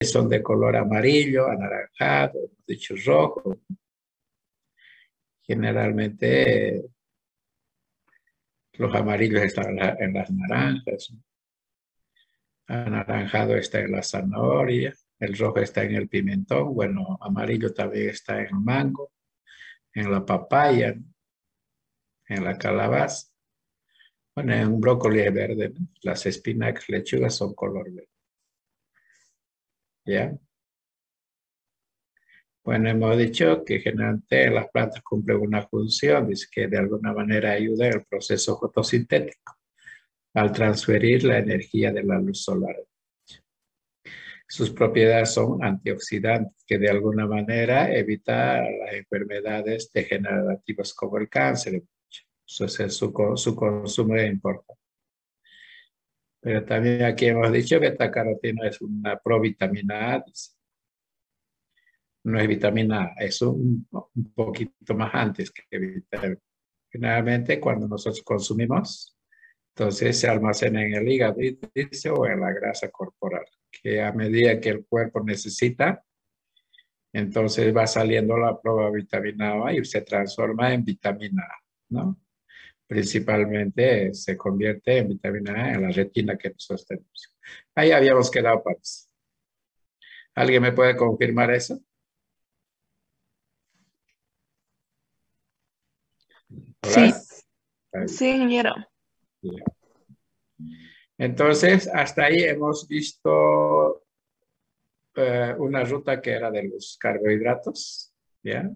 son de color amarillo, anaranjado, hemos dicho rojo. Generalmente los amarillos están en las naranjas, anaranjado está en la zanahoria, el rojo está en el pimentón, bueno, amarillo también está en el mango, en la papaya, en la calabaza. Bueno, en un brócoli es verde, ¿no? Las espinacas, lechugas son color verde. ¿Ya? Bueno, hemos dicho que generalmente las plantas cumplen una función, dice que de alguna manera ayuda en el proceso fotosintético al transferir la energía de la luz solar. Sus propiedades son antioxidantes, que de alguna manera evita las enfermedades degenerativas como el cáncer. Entonces, su consumo es importante. Pero también aquí hemos dicho que beta-caroteno es una provitamina A, dice. No es vitamina A, es un poquito más antes que vitamina. Generalmente cuando nosotros consumimos, entonces se almacena en el hígado, dice, o en la grasa corporal, que a medida que el cuerpo necesita, entonces va saliendo la prueba vitamina A y se transforma en vitamina A, ¿no? Principalmente se convierte en vitamina A en la retina que nosotros tenemos. Ahí habíamos quedado, parece. ¿Alguien me puede confirmar eso? Sí, ¿Hola? sí, ingeniero. Entonces, hasta ahí hemos visto una ruta que era de los carbohidratos, ¿ya?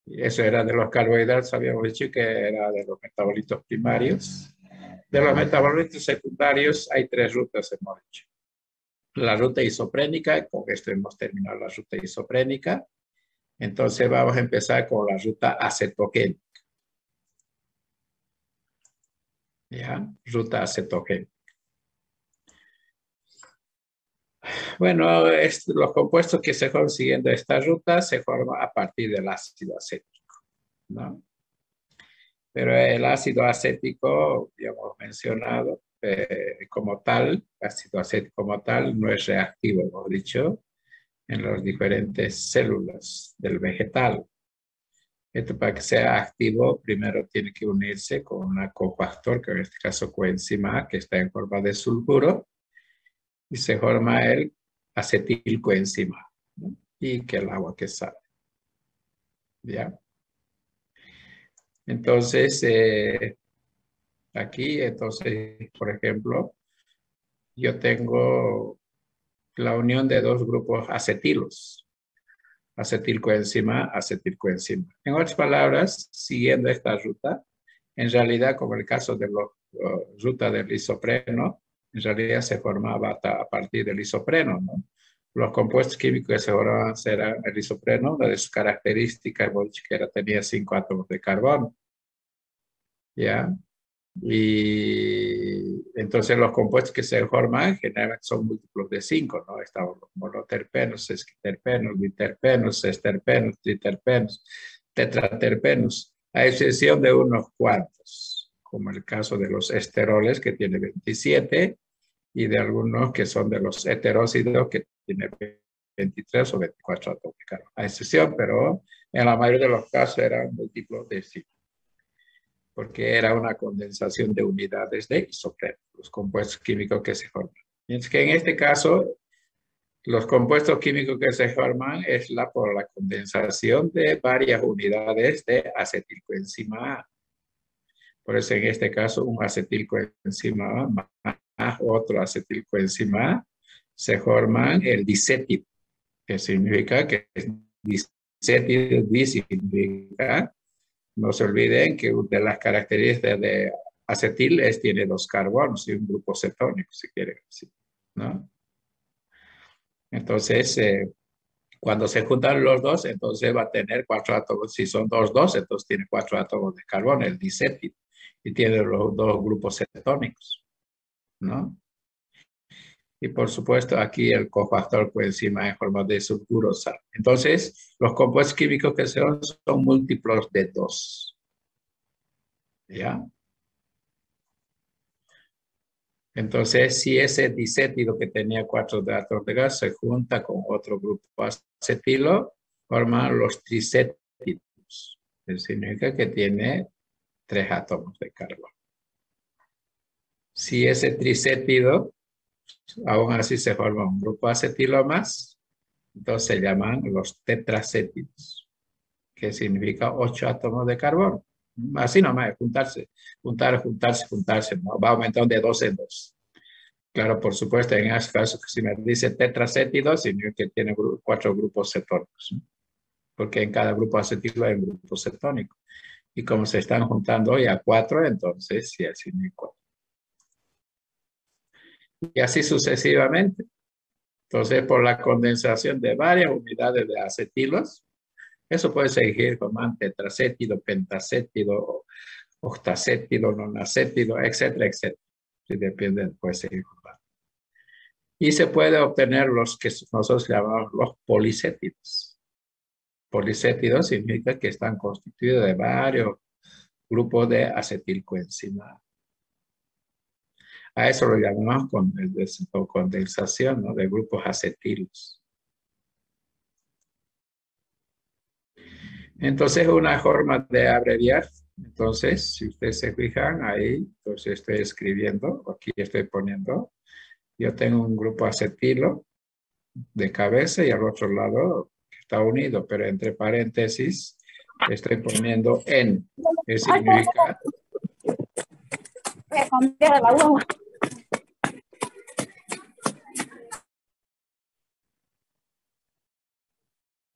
Y eso era de los carbohidratos, habíamos dicho que era de los metabolitos primarios. De los metabolitos secundarios hay tres rutas, hemos dicho. La ruta isoprénica, con esto hemos terminado la ruta isoprénica. Entonces vamos a empezar con la ruta acetogénica. ¿Ya? Ruta acetogénica. Bueno, los compuestos que se forman siguiendo esta ruta se forman a partir del ácido acético, ¿no? Pero el ácido acético, ya hemos mencionado, como tal, ácido acético como tal, no es reactivo, hemos dicho, en las diferentes células del vegetal. Esto para que sea activo, primero tiene que unirse con un cofactor, que en este caso coenzima A, que está en forma de sulfuro, y se forma el acetilcoenzima, ¿no? Y que el agua que sale. ¿Ya? Entonces, aquí, entonces, por ejemplo, yo tengo la unión de dos grupos acetilos, acetilcoenzima, acetilcoenzima. En otras palabras, siguiendo esta ruta, en realidad, como el caso de la ruta del isopreno, en realidad se formaba a partir del isopreno, ¿no? Los compuestos químicos que se formaban eran el isopreno, una de sus características, que era, tenía 5 átomos de carbono, ¿ya? Y entonces los compuestos que se forman generalmente son múltiplos de 5, ¿no? Están los monoterpenos, esquiterpenos, biterpenos, sexterpenos, triterpenos, tetraterpenos, a excepción de unos cuantos, como el caso de los esteroles, que tiene 27, y de algunos que son de los heterócidos, que tiene 23 o 24 átomos de carbono. A excepción, pero en la mayoría de los casos eran múltiplos de 5, porque era una condensación de unidades de isopreno, los compuestos químicos que se forman. Mientras que en este caso, los compuestos químicos que se forman es por la condensación de varias unidades de acetilcoenzima A. Por eso en este caso, un acetilcoenzima A más otro acetilcoenzima A se forman el disétil, que significa que es disétil, significa. No se olviden que de las características de acetil tiene 2 carbonos y un grupo cetónico, si quieren decir, ¿no? Entonces, cuando se juntan los dos, entonces va a tener 4 átomos. Si son 2, entonces tiene 4 átomos de carbono, el disétil, y tiene los 2 grupos cetónicos, ¿no? Y por supuesto, aquí el cofactor coenzima en forma de sulfuro sal. Entonces, los compuestos químicos que son múltiplos de 2. ¿Ya? Entonces, si ese dicétido que tenía 4 átomos de gas se junta con otro grupo acetilo, forman los tricétidos. Eso significa que tiene 3 átomos de carbono. Si ese tricétido, aún así se forma un grupo acetilo más, entonces se llaman los tetracétidos, que significa 8 átomos de carbono. Así nomás, juntarse, ¿no? Va aumentando de 2 en 2. Claro, por supuesto, en este caso, si me dice tetracétido, significa que tiene 4 grupos cetónicos, ¿no? Porque en cada grupo acetilo hay un grupo cetónico. Y como se están juntando hoy a 4, entonces sí, así no hay 4. Y así sucesivamente. Entonces, por la condensación de varias unidades de acetilos, eso puede seguir formando tetracétido, pentacétido, octacétido, nonacétido, etcétera, etcétera. Si depende, puede seguir formando. Y se puede obtener los que nosotros llamamos los policétidos. Policétidos significa que están constituidos de varios grupos de acetilcoenzima. A eso lo llamamos condensación, ¿no? De grupos acetilos. Entonces, una forma de abreviar. Entonces, si ustedes se fijan ahí, entonces estoy escribiendo, aquí estoy poniendo, yo tengo un grupo acetilo de cabeza y al otro lado está unido, pero entre paréntesis estoy poniendo N, que significa...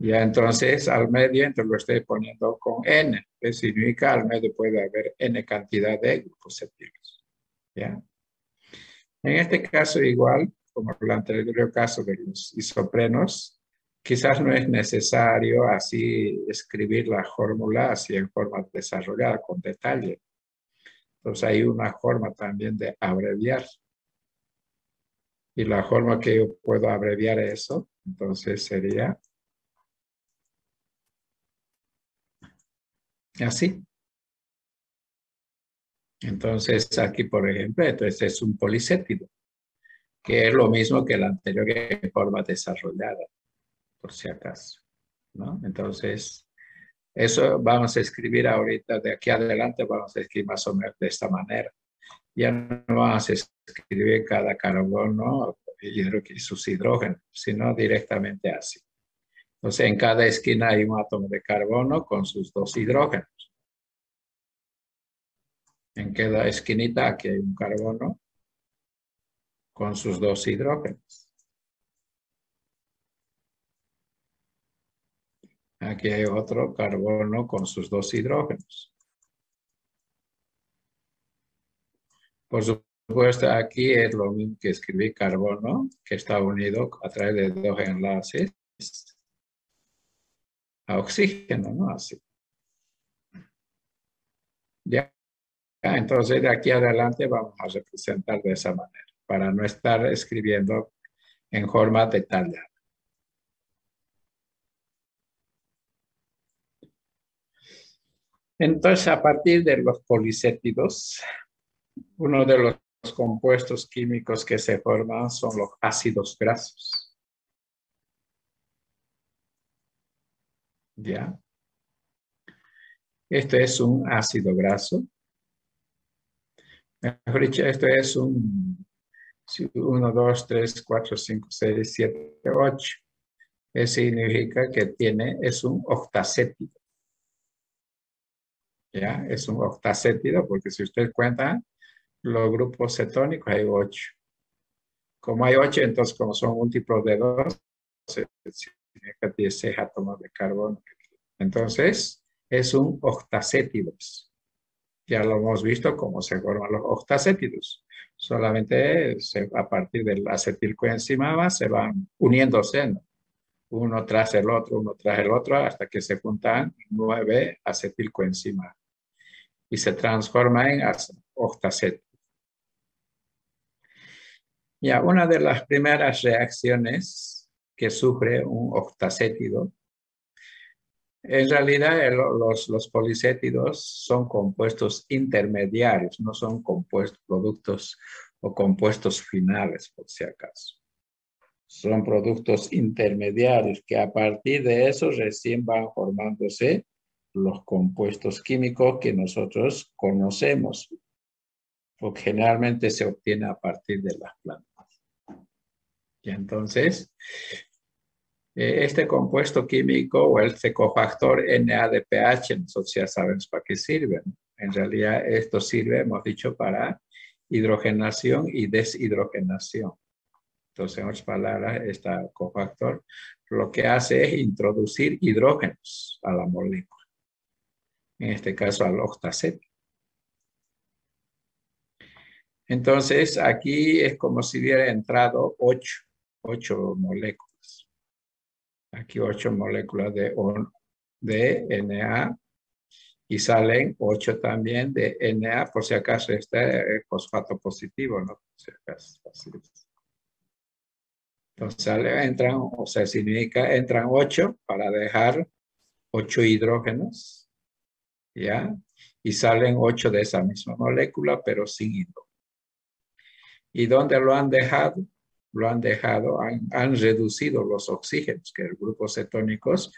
Ya entonces al medio entonces lo estoy poniendo con N, que significa al medio puede haber N cantidad de grupos acetilos. ¿Ya? En este caso igual, como el anterior caso de los isoprenos, quizás no es necesario así escribir la fórmula así en forma desarrollada con detalle. Entonces hay una forma también de abreviar. Y la forma que yo puedo abreviar eso, entonces sería así. Entonces aquí, por ejemplo, entonces es un policétido, que es lo mismo que el anterior en forma desarrollada, por si acaso, ¿no? Entonces, eso vamos a escribir ahorita, de aquí adelante vamos a escribir más o menos de esta manera. Ya no vamos a escribir cada carbono y sus hidrógenos, sino directamente así. Entonces, en cada esquina hay un átomo de carbono con sus 2 hidrógenos. En cada esquinita aquí hay un carbono con sus 2 hidrógenos. Aquí hay otro carbono con sus 2 hidrógenos. Por supuesto, aquí es lo mismo que escribí carbono, que está unido a través de 2 enlaces a oxígeno, ¿no? Así. Ya, entonces de aquí adelante vamos a representar de esa manera, para no estar escribiendo en forma detallada. Entonces, a partir de los policétidos, uno de los compuestos químicos que se forman son los ácidos grasos. ¿Ya? Este es un ácido graso. Mejor dicho, esto es un 1, 2, 3, 4, 5, 6, 7, 8. Eso significa que es un octacétido. ¿Ya? Es un octacétido porque si usted cuenta los grupos cetónicos hay 8. Como hay 8, entonces como son múltiplos de 2, significa 16 átomos de carbono. Entonces es un octacétido. Ya lo hemos visto cómo se forman los octacétidos. Solamente a partir del acetilcoenzima se van uniéndose, ¿no? Uno tras el otro, hasta que se juntan 9 acetilcoenzimas y se transforma en octacétido. Ya, una de las primeras reacciones que sufre un octacétido, en realidad los policétidos son compuestos intermediarios, no son compuestos productos o compuestos finales, por si acaso. Son productos intermediarios que a partir de eso recién van formándose los compuestos químicos que nosotros conocemos, porque generalmente se obtiene a partir de las plantas. Y entonces, este compuesto químico o este cofactor NADPH, nosotros ya sabemos para qué sirve, ¿no? En realidad esto sirve, hemos dicho, para hidrogenación y deshidrogenación. Entonces, en otras palabras, este cofactor lo que hace es introducir hidrógenos a la molécula. En este caso, al octaceto. Entonces, aquí es como si hubiera entrado 8 moléculas. Aquí 8 moléculas de Na y salen 8 también de Na, por si acaso este es fosfato positivo, ¿no? Por si acaso, así es. Entonces entran, o sea, significa entran 8 para dejar 8 hidrógenos, ¿ya? Y salen 8 de esa misma molécula, pero sin hidrógeno. ¿Y dónde lo han dejado? Lo han dejado, han reducido los oxígenos, que el grupo cetónicos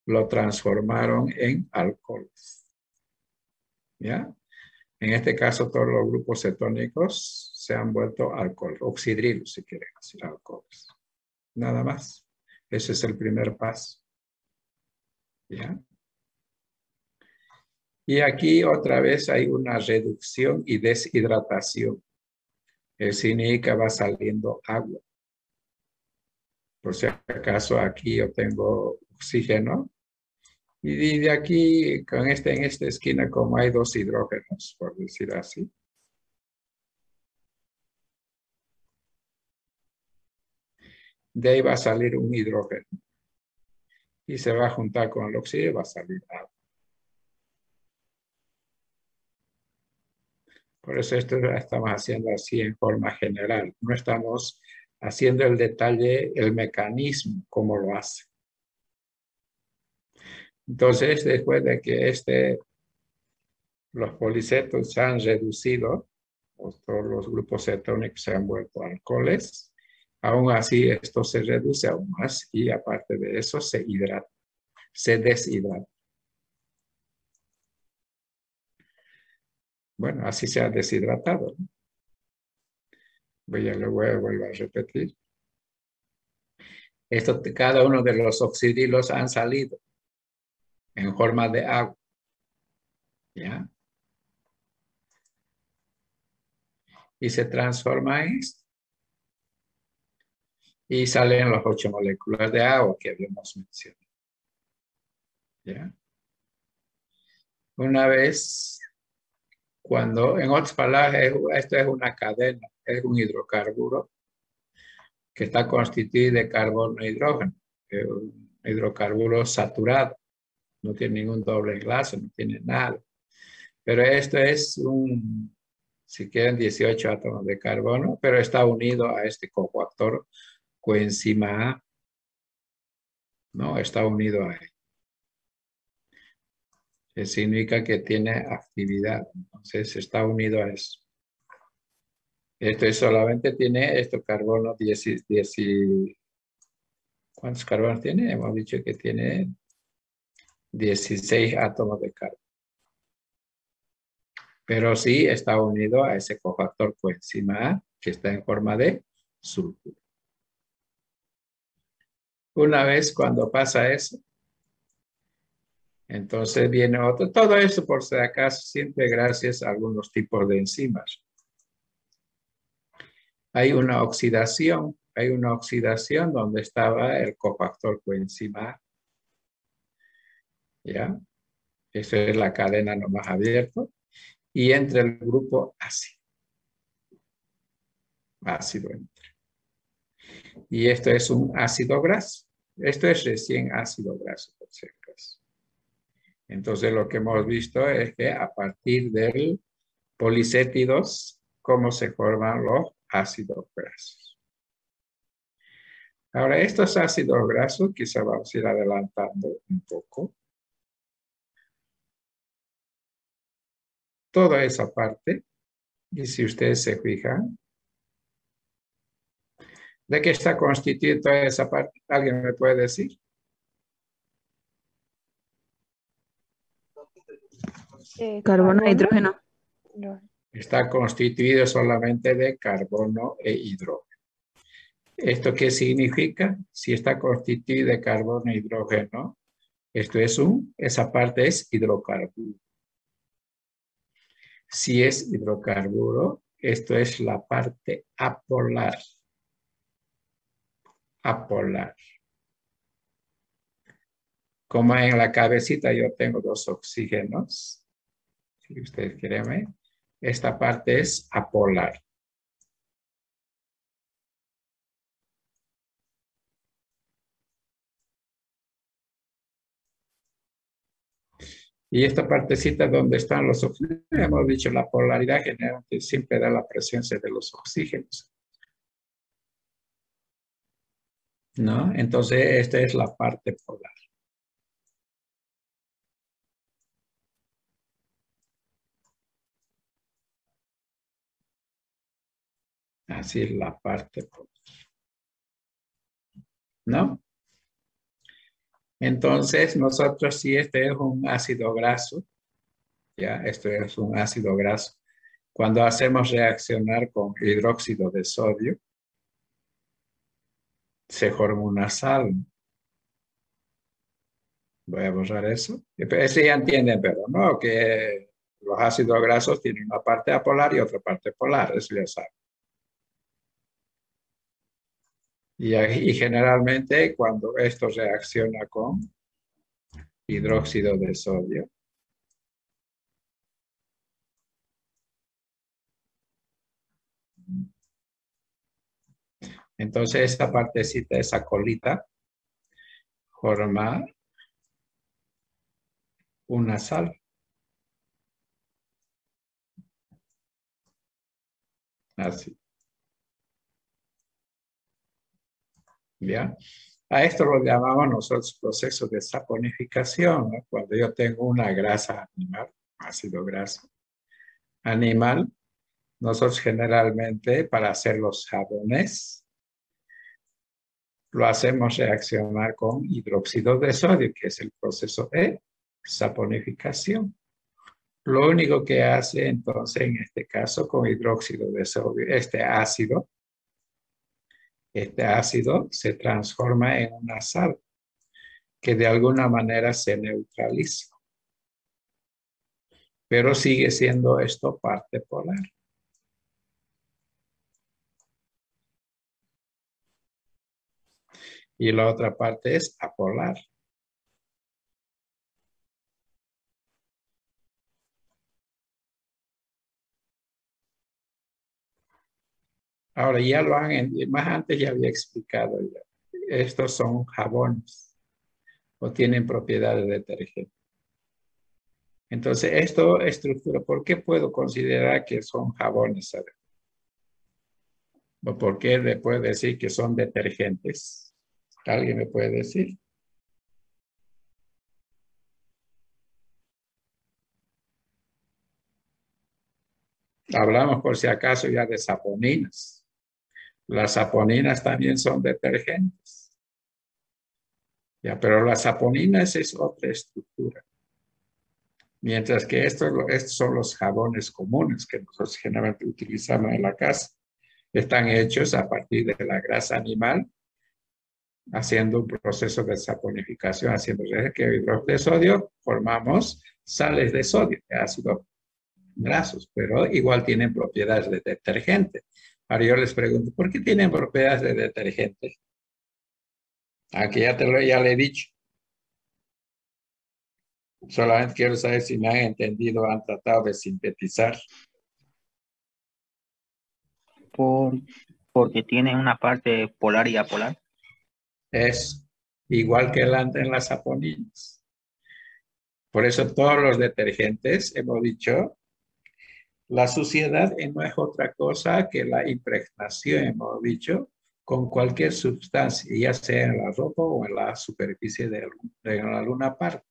lo transformaron en alcoholes. ¿Ya? En este caso, todos los grupos cetónicos se han vuelto alcohol, oxidrilos, si quieren decir alcoholes. Nada más. Ese es el primer paso. ¿Ya? Y aquí otra vez hay una reducción y deshidratación. Significa va saliendo agua. Por si acaso aquí yo tengo oxígeno. Y de aquí, en esta esquina, como hay 2 hidrógenos, por decir así. De ahí va a salir un hidrógeno. Y se va a juntar con el oxígeno y va a salir agua. Por eso esto lo estamos haciendo así en forma general. No estamos haciendo el detalle, el mecanismo, cómo lo hace. Entonces, después de que los policetos se han reducido, todos los grupos cetónicos se han vuelto alcoholes, aún así esto se reduce aún más y aparte de eso se deshidrata. Bueno, así se ha deshidratado, ¿no? Luego vuelvo a repetir. Cada uno de los oxidrilos han salido en forma de agua. ¿Ya? Y se transforma en esto. Y salen las 8 moléculas de agua que habíamos mencionado. ¿Ya? Una vez, en otras palabras, esto es una cadena, es un hidrocarburo que está constituido de carbono e hidrógeno. Es un hidrocarburo saturado. No tiene ningún doble enlace, no tiene nada. Pero esto es si quieren, 18 átomos de carbono, pero está unido a este cofactor coenzima A. No, está unido a él. Eso significa que tiene actividad. Entonces está unido a eso. Esto solamente tiene carbono 10. ¿Cuántos carbonos tiene? Hemos dicho que tiene 16 átomos de carbono. Pero sí está unido a ese cofactor coenzima A que está en forma de sulfuro. Una vez cuando pasa eso, entonces viene otro. Todo eso por si acaso siempre gracias a algunos tipos de enzimas. Hay una oxidación donde estaba el cofactor coenzima A. ¿Ya? Esa es la cadena nomás abierta. Y entra el grupo ácido. Ácido entra. Y esto es un ácido graso. Esto es recién ácido graso, por si acaso. Entonces lo que hemos visto es que a partir del policétidos, cómo se forman los ácidos grasos. Ahora, estos ácidos grasos, quizá vamos a ir adelantando un poco. Toda esa parte, y si ustedes se fijan, ¿De qué está constituida toda esa parte? ¿Alguien me puede decir? Carbono e hidrógeno. Está constituido solamente de carbono e hidrógeno. ¿Esto qué significa? Si está constituido de carbono e hidrógeno, esa parte es hidrocarburo. Si es hidrocarburo, esto es la parte apolar. Apolar. Como en la cabecita yo tengo 2 oxígenos, si ustedes quieren ver, esta parte es apolar. Y esta partecita donde están los oxígenos, hemos dicho, la polaridad generalmente siempre da la presencia de los oxígenos. ¿No? Entonces, esta es la parte polar. Así es la parte polar. ¿No? Entonces, nosotros, si este es un ácido graso, ya, esto es un ácido graso, cuando hacemos reaccionar con hidróxido de sodio, se forma una sal. Voy a borrar eso. Ese ya entienden, pero no, que los ácidos grasos tienen una parte apolar y otra parte polar, eso ya saben. Y generalmente cuando esto reacciona con hidróxido de sodio, entonces esta partecita, esa colita, forma una sal. Así. ¿Ya? A esto lo llamamos nosotros proceso de saponificación, ¿no? Cuando yo tengo una grasa animal, ácido graso animal, nosotros generalmente para hacer los jabones lo hacemos reaccionar con hidróxido de sodio, que es el proceso de saponificación. Lo único que hace entonces en este caso con hidróxido de sodio, este ácido se transforma en una sal que de alguna manera se neutraliza. Pero sigue siendo esto parte polar. Y la otra parte es apolar. Ahora ya lo han, más antes ya había explicado ya. Estos son jabones o tienen propiedades de detergente. Entonces, esto estructura, ¿por qué puedo considerar que son jabones? ¿O por qué le puedo decir que son detergentes? ¿Alguien me puede decir? Hablamos por si acaso ya de saponinas. Las saponinas también son detergentes. Ya, pero las saponinas es otra estructura. Mientras que estos son los jabones comunes que nosotros generalmente utilizamos en la casa. Están hechos a partir de la grasa animal, haciendo un proceso de saponificación, haciendo que hidróxido de sodio, formamos sales de sodio, de ácidos grasos, pero igual tienen propiedades de detergente. Ahora yo les pregunto, ¿por qué tienen propiedades de detergente? Aquí ya le he dicho. Solamente quiero saber si me han entendido, han tratado de sintetizar. Porque tiene una parte polar y apolar. Es igual que en las saponinas. Por eso todos los detergentes, hemos dicho, la suciedad no es otra cosa que la impregnación, hemos dicho, con cualquier sustancia, ya sea en la ropa o en la superficie de alguna parte.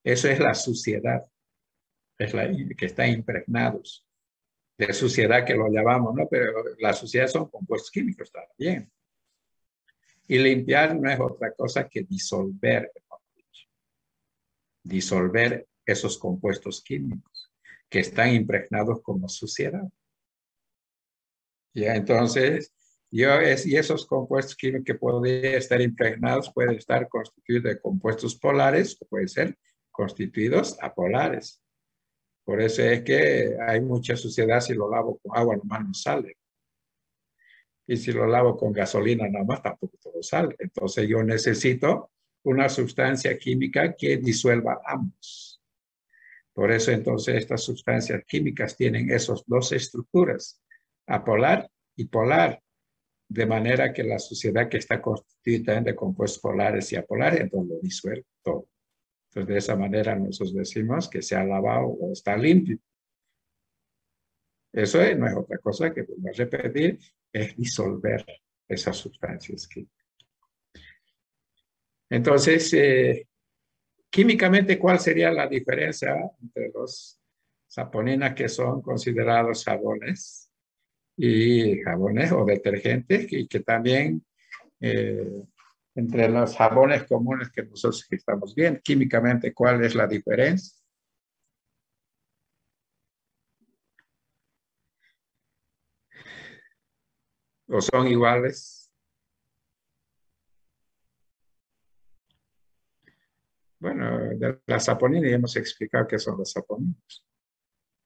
Eso es la suciedad, es que están impregnados. de suciedad que lo llamamos, ¿no? Pero la suciedad son compuestos químicos también. Y limpiar no es otra cosa que disolver, disolver esos compuestos químicos que están impregnados como suciedad. ¿Ya? Entonces, y esos compuestos químicos que podrían estar impregnados pueden estar constituidos de compuestos polares o pueden ser constituidos apolares. Por eso es que hay mucha suciedad. Si lo lavo con agua nomás no sale. Y si lo lavo con gasolina nada más tampoco todo sale. Entonces yo necesito una sustancia química que disuelva ambos. Por eso entonces estas sustancias químicas tienen esas dos estructuras, apolar y polar, de manera que la suciedad que está constituida de compuestos polares y apolares, entonces lo disuelve todo. Entonces de esa manera nosotros decimos que se ha lavado o está limpio. Eso no es otra cosa que, vuelvo a repetir, es disolver esas sustancias químicas. Entonces, químicamente, ¿cuál sería la diferencia entre los saponinas que son considerados jabones y jabones o detergentes y que también entre los jabones comunes que nosotros estamos viendo? Químicamente, ¿cuál es la diferencia? ¿O son iguales? Bueno, de las saponinas ya hemos explicado qué son las saponinas.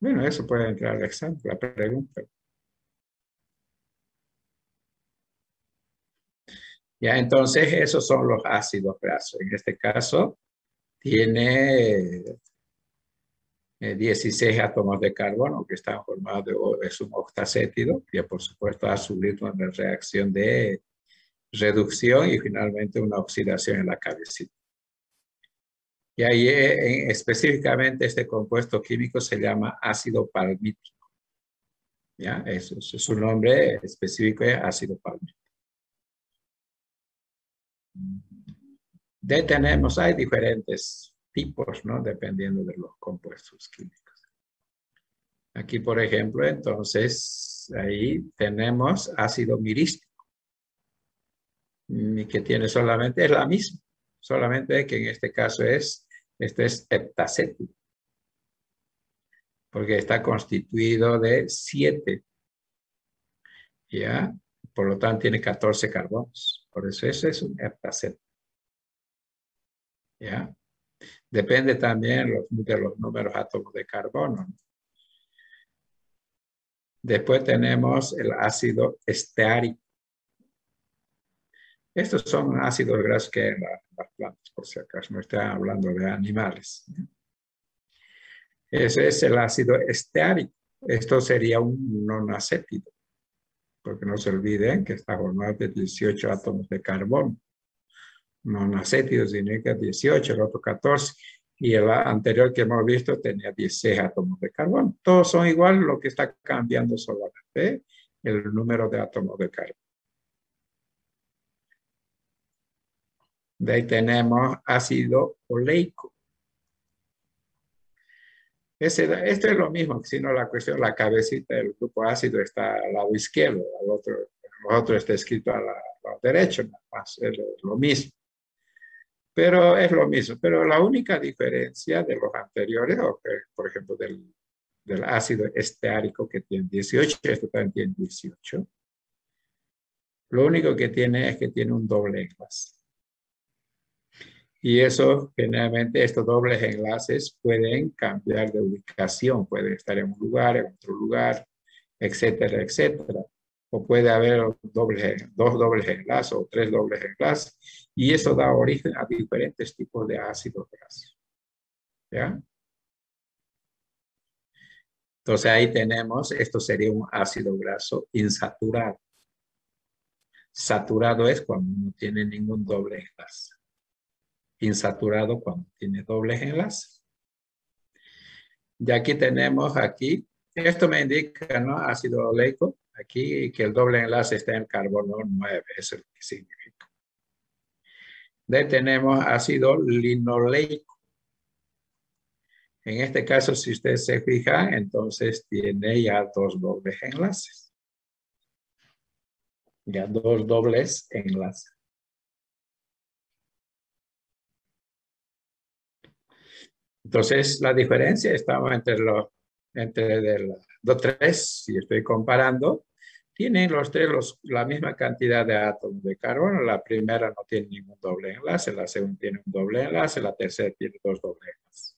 Bueno, eso puede entrar al examen, la pregunta. Ya, entonces esos son los ácidos grasos. En este caso, tiene 16 átomos de carbono que están formados es un octacétido, que por supuesto ha sufrido una reacción de reducción y finalmente una oxidación en la cabecita. Y ahí específicamente este compuesto químico se llama ácido palmítico. ¿Ya? Eso, su nombre específico es ácido palmítico. Hay diferentes tipos, ¿no? Dependiendo de los compuestos químicos. Aquí, por ejemplo, entonces, ahí tenemos ácido mirístico, que tiene solamente, es la misma, solamente que en este caso este es heptacético, porque está constituido de 7, ¿ya? Por lo tanto, tiene 14 carbonos. Por eso ese es un heptacético, ¿ya? Depende también de los números átomos de carbono. Después tenemos el ácido esteárico. Estos son ácidos grasos que hay en las plantas, por si acaso no estoy hablando de animales. Ese es el ácido esteárico. Esto sería un nonacétido, porque no se olviden que está formado de 18 átomos de carbono. Nonacétido significa 18, el otro 14. Y el anterior que hemos visto tenía 16 átomos de carbono. Todos son iguales, lo que está cambiando solamente el número de átomos de carbono. De ahí tenemos ácido oleico. Esto es lo mismo, sino la cuestión, la cabecita del grupo ácido está al lado izquierdo, al otro está escrito al lado derecho, más es lo mismo. Pero es lo mismo. Pero la única diferencia de los anteriores, por ejemplo, del ácido esteárico que tiene 18, esto también tiene 18. Lo único que tiene es que tiene un doble enlace. Y eso, generalmente, estos dobles enlaces pueden cambiar de ubicación. Pueden estar en un lugar, en otro lugar, etcétera, etcétera. O puede haber dos dobles enlaces o 3 dobles enlaces. Y eso da origen a diferentes tipos de ácidos grasos. ¿Ya? Entonces ahí tenemos, esto sería un ácido graso insaturado. Saturado es cuando no tiene ningún doble enlace. Insaturado cuando tiene dobles enlaces. Y aquí tenemos esto me indica, ¿no? Ácido oleico, aquí que el doble enlace está en carbono 9, eso es lo que significa. De ahí tenemos ácido linoleico. En este caso, si usted se fija, entonces tiene ya dos dobles enlaces. Ya dos dobles enlaces. Entonces, la diferencia estaba entre los tres, si estoy comparando, tienen los tres la misma cantidad de átomos de carbono. La primera no tiene ningún doble enlace, la segunda tiene un doble enlace, la tercera tiene dos dobles enlaces.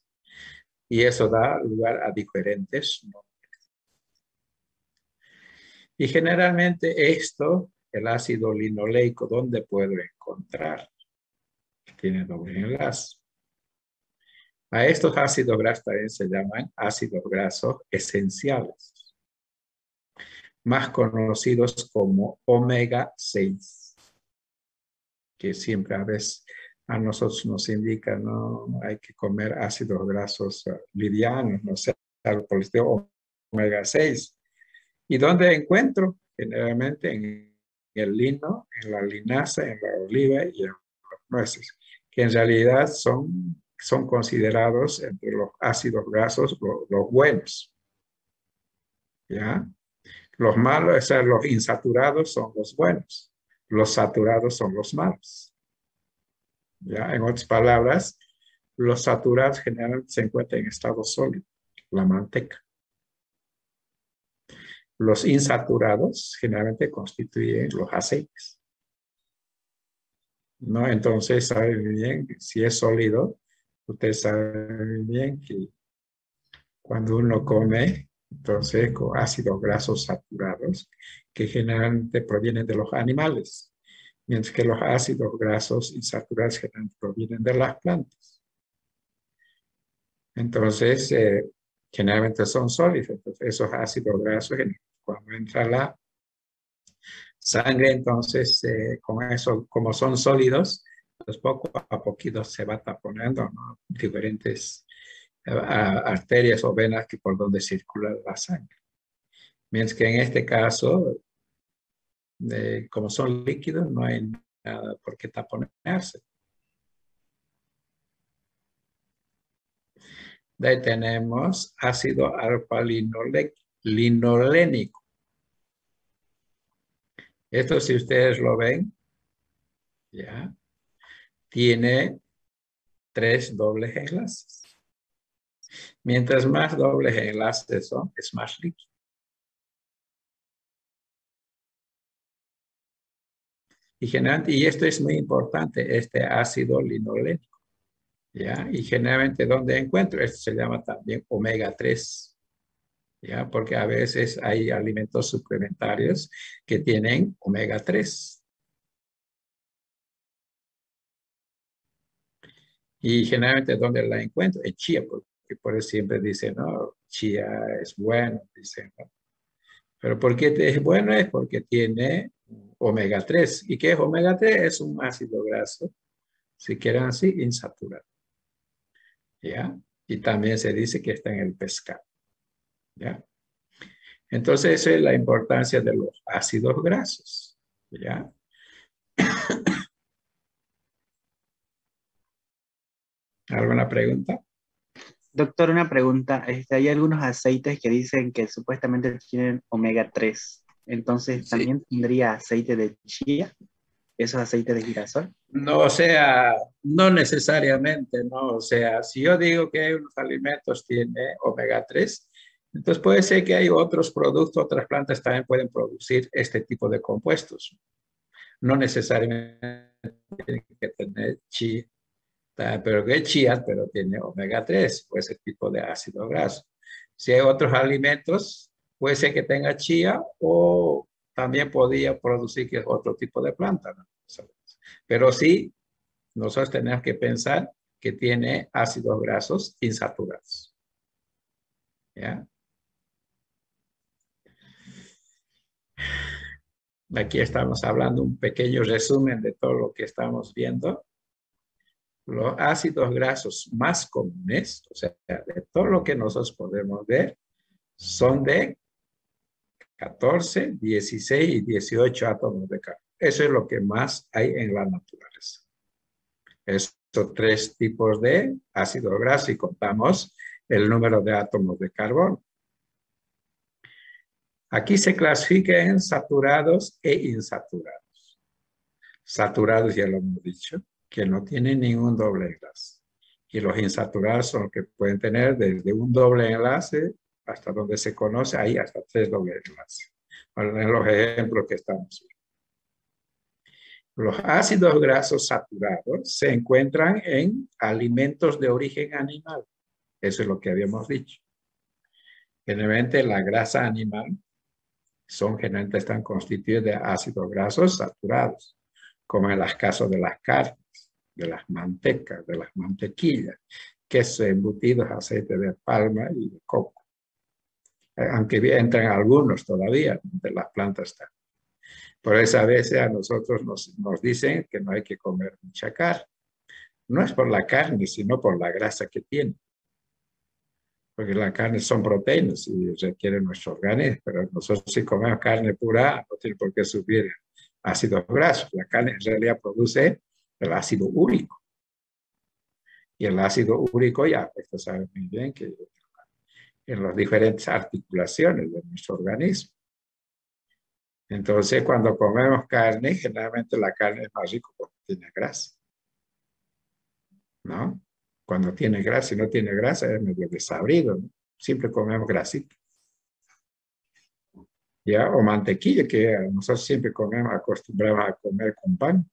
Y eso da lugar a diferentes nombres. Y generalmente esto, el ácido linoleico, ¿dónde puedo encontrar? Tiene doble enlace. A estos ácidos grasos también se llaman ácidos grasos esenciales, más conocidos como omega 6, que siempre a veces a nosotros nos indican, no hay que comer ácidos grasos livianos, no sé, el colesterol omega 6. ¿Y dónde encuentro? Generalmente en el lino, en la linaza, en la oliva y en las nueces, que en realidad son considerados entre los ácidos grasos los buenos. ¿Ya? Los malos, o sea, los insaturados son los buenos. Los saturados son los malos. ¿Ya? En otras palabras, los saturados generalmente se encuentran en estado sólido, la manteca. Los insaturados generalmente constituyen los aceites. ¿No? Entonces, sabe bien, si es sólido, usted sabe bien que cuando uno come, entonces, con ácidos grasos saturados, que generalmente provienen de los animales, mientras que los ácidos grasos insaturados generalmente provienen de las plantas. Entonces, generalmente son sólidos. Entonces, esos ácidos grasos, cuando entra la sangre, entonces, con eso, como son sólidos, pues poco a poquito se va taponando, ¿no? Diferentes arterias o venas que por donde circula la sangre. Mientras que en este caso, como son líquidos, no hay nada por qué taponarse. De ahí tenemos ácido alfa-linolénico. Esto, si ustedes lo ven, ya, tiene 3 dobles enlaces. Mientras más dobles enlaces son, es más líquido. Y esto es muy importante, este ácido linolénico. ¿Ya? Y generalmente, ¿dónde encuentro? Esto se llama también omega 3. ¿Ya? Porque a veces hay alimentos suplementarios que tienen omega 3. Y generalmente, ¿dónde la encuentro? En chía, porque por eso siempre dicen, no, chía es bueno, dicen, ¿no? Pero ¿por qué es bueno? Es porque tiene omega 3. ¿Y qué es omega 3? Es un ácido graso, si quieren así, insaturado. ¿Ya? Y también se dice que está en el pescado. ¿Ya? Entonces, esa es la importancia de los ácidos grasos. ¿Ya? ¿Alguna pregunta? Doctor, una pregunta. Hay algunos aceites que dicen que supuestamente tienen omega 3. Entonces, Sí. ¿también tendría aceite de chía? ¿Esos aceites de girasol? No, o sea, no necesariamente, ¿no? O sea, si yo digo que unos alimentos tienen omega 3, entonces puede ser que hay otros productos, otras plantas también pueden producir este tipo de compuestos. No necesariamente tienen que tener chía, pero que es chía, pero tiene omega 3, o ese tipo de ácido graso. Si hay otros alimentos, puede ser que tenga chía o también podría producir que es otro tipo de planta, ¿no? Pero sí, nosotros tenemos que pensar que tiene ácidos grasos insaturados. ¿Ya? Aquí estamos hablando un pequeño resumen de todo lo que estamos viendo. Los ácidos grasos más comunes, o sea, de todo lo que nosotros podemos ver, son de 14, 16 y 18 átomos de carbono. Eso es lo que más hay en la naturaleza. Estos 3 tipos de ácidos grasos, y contamos el número de átomos de carbono. Aquí se clasifica en saturados e insaturados. Saturados, ya lo hemos dicho, que no tienen ningún doble enlace. Y los insaturados son los que pueden tener desde un doble enlace hasta donde se conoce, ahí hasta 3 dobles enlaces. En los ejemplos que estamos viendo. Los ácidos grasos saturados se encuentran en alimentos de origen animal. Eso es lo que habíamos dicho. Generalmente la grasa animal generalmente están constituidos de ácidos grasos saturados, como en los casos de las carnes, de las mantecas, de las mantequillas, queso, embutidos, aceite de palma y de coco. Aunque entran algunos todavía de las plantas también. Por eso a veces a nosotros nos dicen que no hay que comer mucha carne. No es por la carne, sino por la grasa que tiene. Porque la carne son proteínas y requieren nuestro organismo, pero nosotros si comemos carne pura no tiene por qué subir ácidos grasos. La carne en realidad produce el ácido úrico. Y el ácido úrico ya, usted sabe muy bien que en las diferentes articulaciones de nuestro organismo. Entonces, cuando comemos carne, generalmente la carne es más rica porque tiene grasa. ¿No? Cuando tiene grasa y no tiene grasa es medio desabrido, ¿no? Siempre comemos grasita. ¿Ya? O mantequilla, que nosotros siempre comemos, acostumbramos a comer con pan.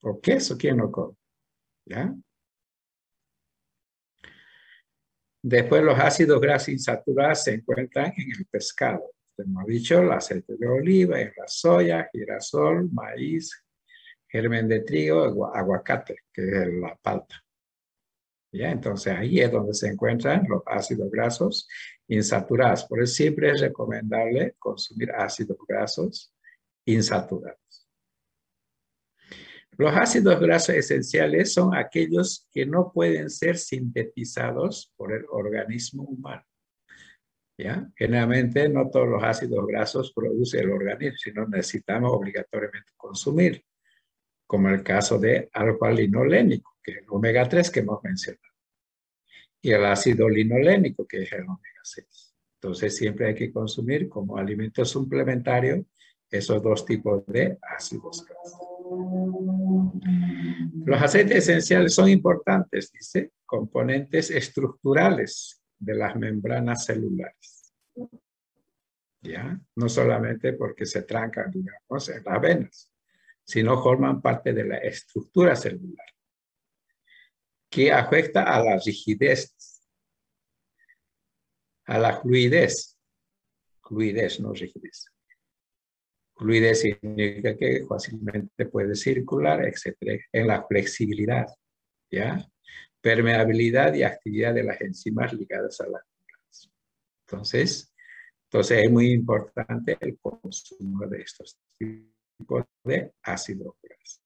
O queso, ¿quién no come? ¿Ya? Después los ácidos grasos insaturados se encuentran en el pescado. Hemos dicho el aceite de oliva, en la soya, girasol, maíz, germen de trigo, aguacate, que es la palta. ¿Ya? Entonces ahí es donde se encuentran los ácidos grasos insaturados. Por eso siempre es recomendable consumir ácidos grasos insaturados. Los ácidos grasos esenciales son aquellos que no pueden ser sintetizados por el organismo humano. ¿Ya? Generalmente no todos los ácidos grasos produce el organismo, sino necesitamos obligatoriamente consumir, como el caso de alfa-linolénico, que es el omega 3 que hemos mencionado. Y el ácido linolénico, que es el omega 6. Entonces, siempre hay que consumir como alimento suplementario esos dos tipos de ácidos grasos. Los aceites esenciales son importantes, dice, componentes estructurales de las membranas celulares. ¿Ya? No solamente porque se trancan, digamos, en las venas, sino forman parte de la estructura celular, que afecta a la rigidez, a la fluidez, no rigidez. Fluidez significa que fácilmente puede circular, etc. En la flexibilidad, ¿ya? Permeabilidad y actividad de las enzimas ligadas a las membranas. Entonces es muy importante el consumo de estos tipos de ácidos grasos.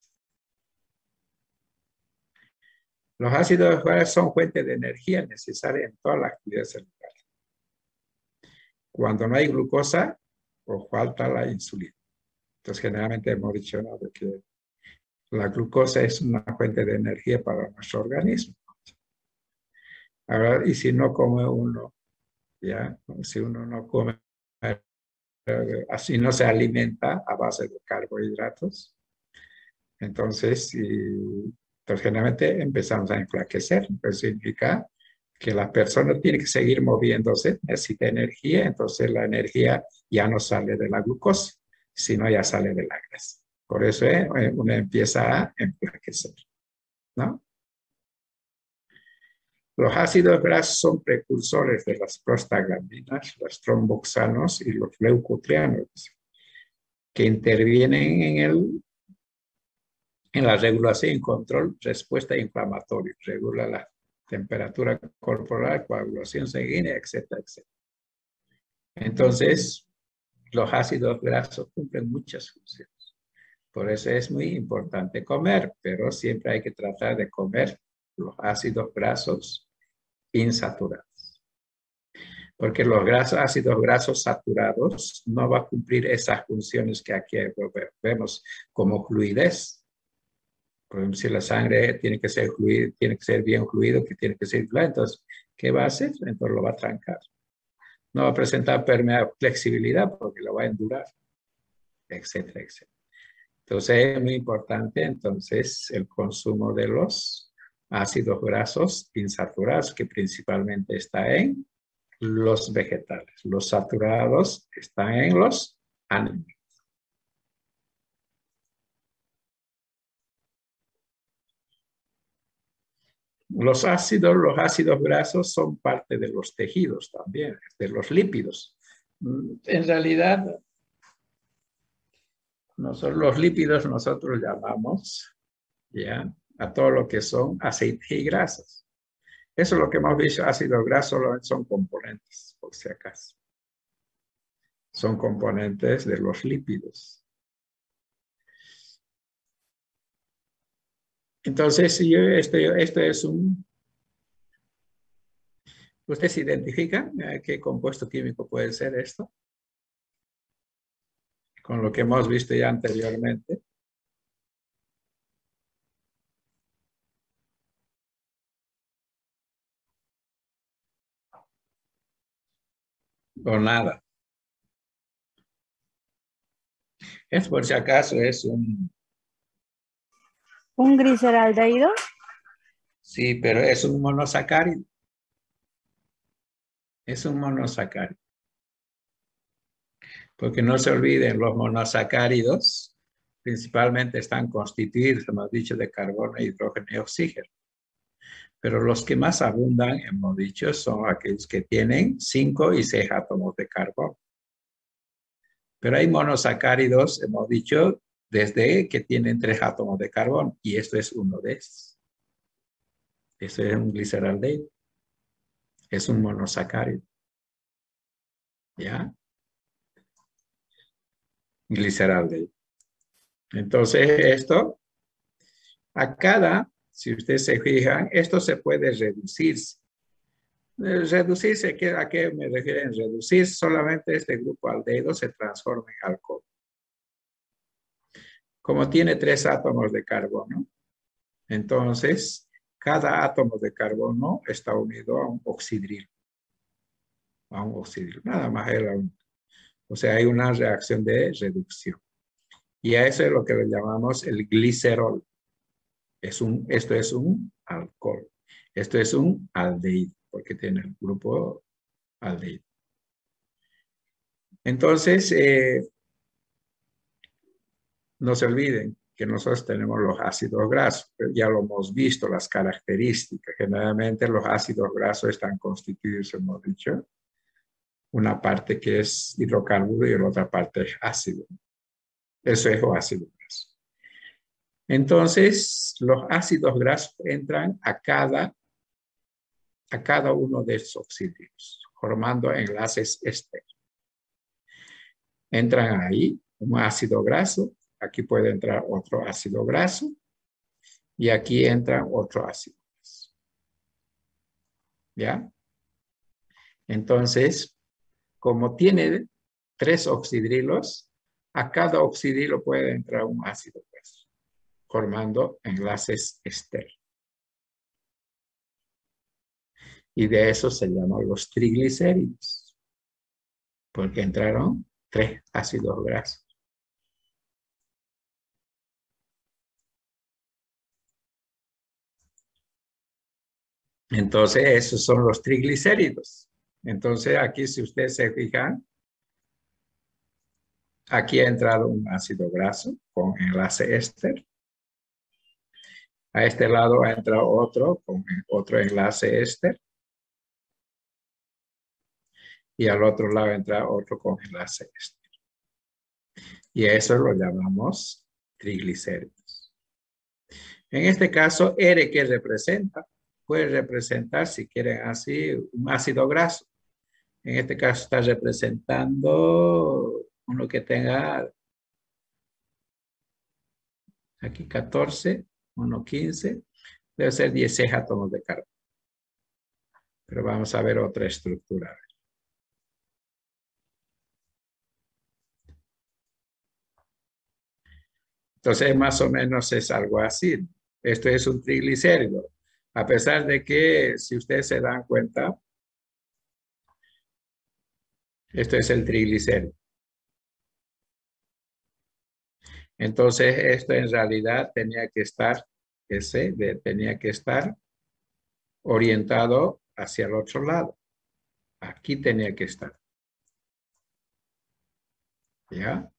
Los ácidos grasos son fuente de energía necesaria en todas las actividades celulares. Cuando no hay glucosa o falta la insulina. Entonces, generalmente hemos dicho, ¿no?, de que la glucosa es una fuente de energía para nuestro organismo. Ahora, y si no come uno, ¿ya? Si uno no come, así no se alimenta a base de carbohidratos, entonces generalmente empezamos a enflaquecer. Eso significa que la persona tiene que seguir moviéndose, necesita energía, entonces la energía ya no sale de la glucosa, sino ya sale de la grasa. Por eso uno empieza a enflaquecer, ¿no? Los ácidos grasos son precursores de las prostaglandinas, los tromboxanos y los leucotrienos, que intervienen en la regulación y control, respuesta inflamatoria, regula la temperatura corporal, coagulación sanguínea, etcétera, etcétera. Entonces, los ácidos grasos cumplen muchas funciones. Por eso es muy importante comer, pero siempre hay que tratar de comer los ácidos grasos insaturados. Porque los ácidos grasos saturados no van a cumplir esas funciones que aquí vemos como fluidez. Por ejemplo, si la sangre tiene que ser fluida, tiene que ser bien fluido, que tiene que ser fluido, entonces, ¿qué va a hacer? Entonces lo va a trancar. No va a presentar flexibilidad porque lo va a endurar, etcétera, etcétera. Entonces es muy importante entonces el consumo de los ácidos grasos insaturados, que principalmente está en los vegetales. Los saturados están en los animales. Los ácidos grasos son parte de los tejidos también, de los lípidos. En realidad, los lípidos nosotros llamamos ya a todo lo que son aceites y grasas. Eso es lo que hemos visto, ácidos grasos son componentes, por si acaso. Son componentes de los lípidos. Entonces, esto es un... ¿Ustedes identifican qué compuesto químico puede ser esto? Con lo que hemos visto ya anteriormente. O nada. Es por si acaso es un... ¿Un gliceraldehído? Sí, pero es un monosacárido. Es un monosacárido. Porque no se olviden, los monosacáridos principalmente están constituidos, hemos dicho, de carbono, hidrógeno y oxígeno. Pero los que más abundan, hemos dicho, son aquellos que tienen 5 y 6 átomos de carbono. Pero hay monosacáridos, hemos dicho, desde que tienen 3 átomos de carbono, y esto es uno de estos. Esto es un gliceraldehído. Es un monosacárido. ¿Ya? Gliceraldehído. Entonces, esto, si ustedes se fijan, esto se puede reducir. Reducirse, ¿a qué me refiero en reducir? Solamente este grupo aldehído se transforma en alcohol. Como tiene 3 átomos de carbono, entonces cada átomo de carbono está unido a un oxidrilo. A un oxidrilo, nada más es la única. O sea, hay una reacción de reducción. Y a eso es lo que le llamamos el glicerol. Esto es un alcohol. Esto es un aldehído, porque tiene el grupo aldehído. Entonces, no se olviden que nosotros tenemos los ácidos grasos. Ya lo hemos visto, las características. Generalmente los ácidos grasos están constituidos, hemos dicho, una parte que es hidrocarburo y la otra parte es ácido. Eso es ácido graso. Entonces, los ácidos grasos entran a cada uno de esos oxídios, formando enlaces estériles. Entran ahí un ácido graso, aquí puede entrar otro ácido graso, y aquí entra otro ácido graso. ¿Ya? Entonces, como tiene 3 oxidrilos, a cada oxidrilo puede entrar un ácido graso, formando enlaces estériles. Y de eso se llaman los triglicéridos, porque entraron 3 ácidos grasos. Entonces, esos son los triglicéridos. Entonces, aquí si ustedes se fijan, aquí ha entrado un ácido graso con enlace éster. A este lado ha entrado otro con otro enlace éster. Y al otro lado entra otro con enlace éster. Y a eso lo llamamos triglicéridos. En este caso, R, ¿qué representa? Puede representar, si quieren así, un ácido graso. En este caso está representando uno que tenga aquí 14, uno 15, debe ser 16 átomos de carbono. Pero vamos a ver otra estructura. Entonces, más o menos es algo así. Esto es un triglicérido. A pesar de que, si ustedes se dan cuenta, esto es el triglicérido. Entonces, esto en realidad tenía que estar, tenía que estar orientado hacia el otro lado. Aquí tenía que estar. ¿Ya?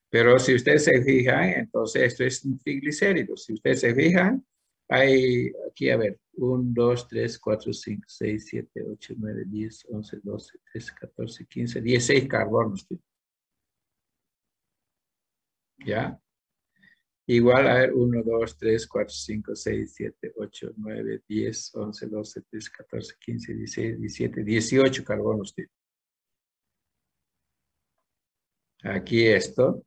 Pero si ustedes se fijan, entonces esto es un triglicérido. Si ustedes se fijan, hay aquí, a ver, 1, 2, 3, 4, 5, 6, 7, 8, 9, 10, 11, 12, 13, 14, 15, 16 carbonos. ¿Ya? Igual, a ver, 1, 2, 3, 4, 5, 6, 7, 8, 9, 10, 11, 12, 13, 14, 15, 16, 17, 18 carbonos. Aquí esto.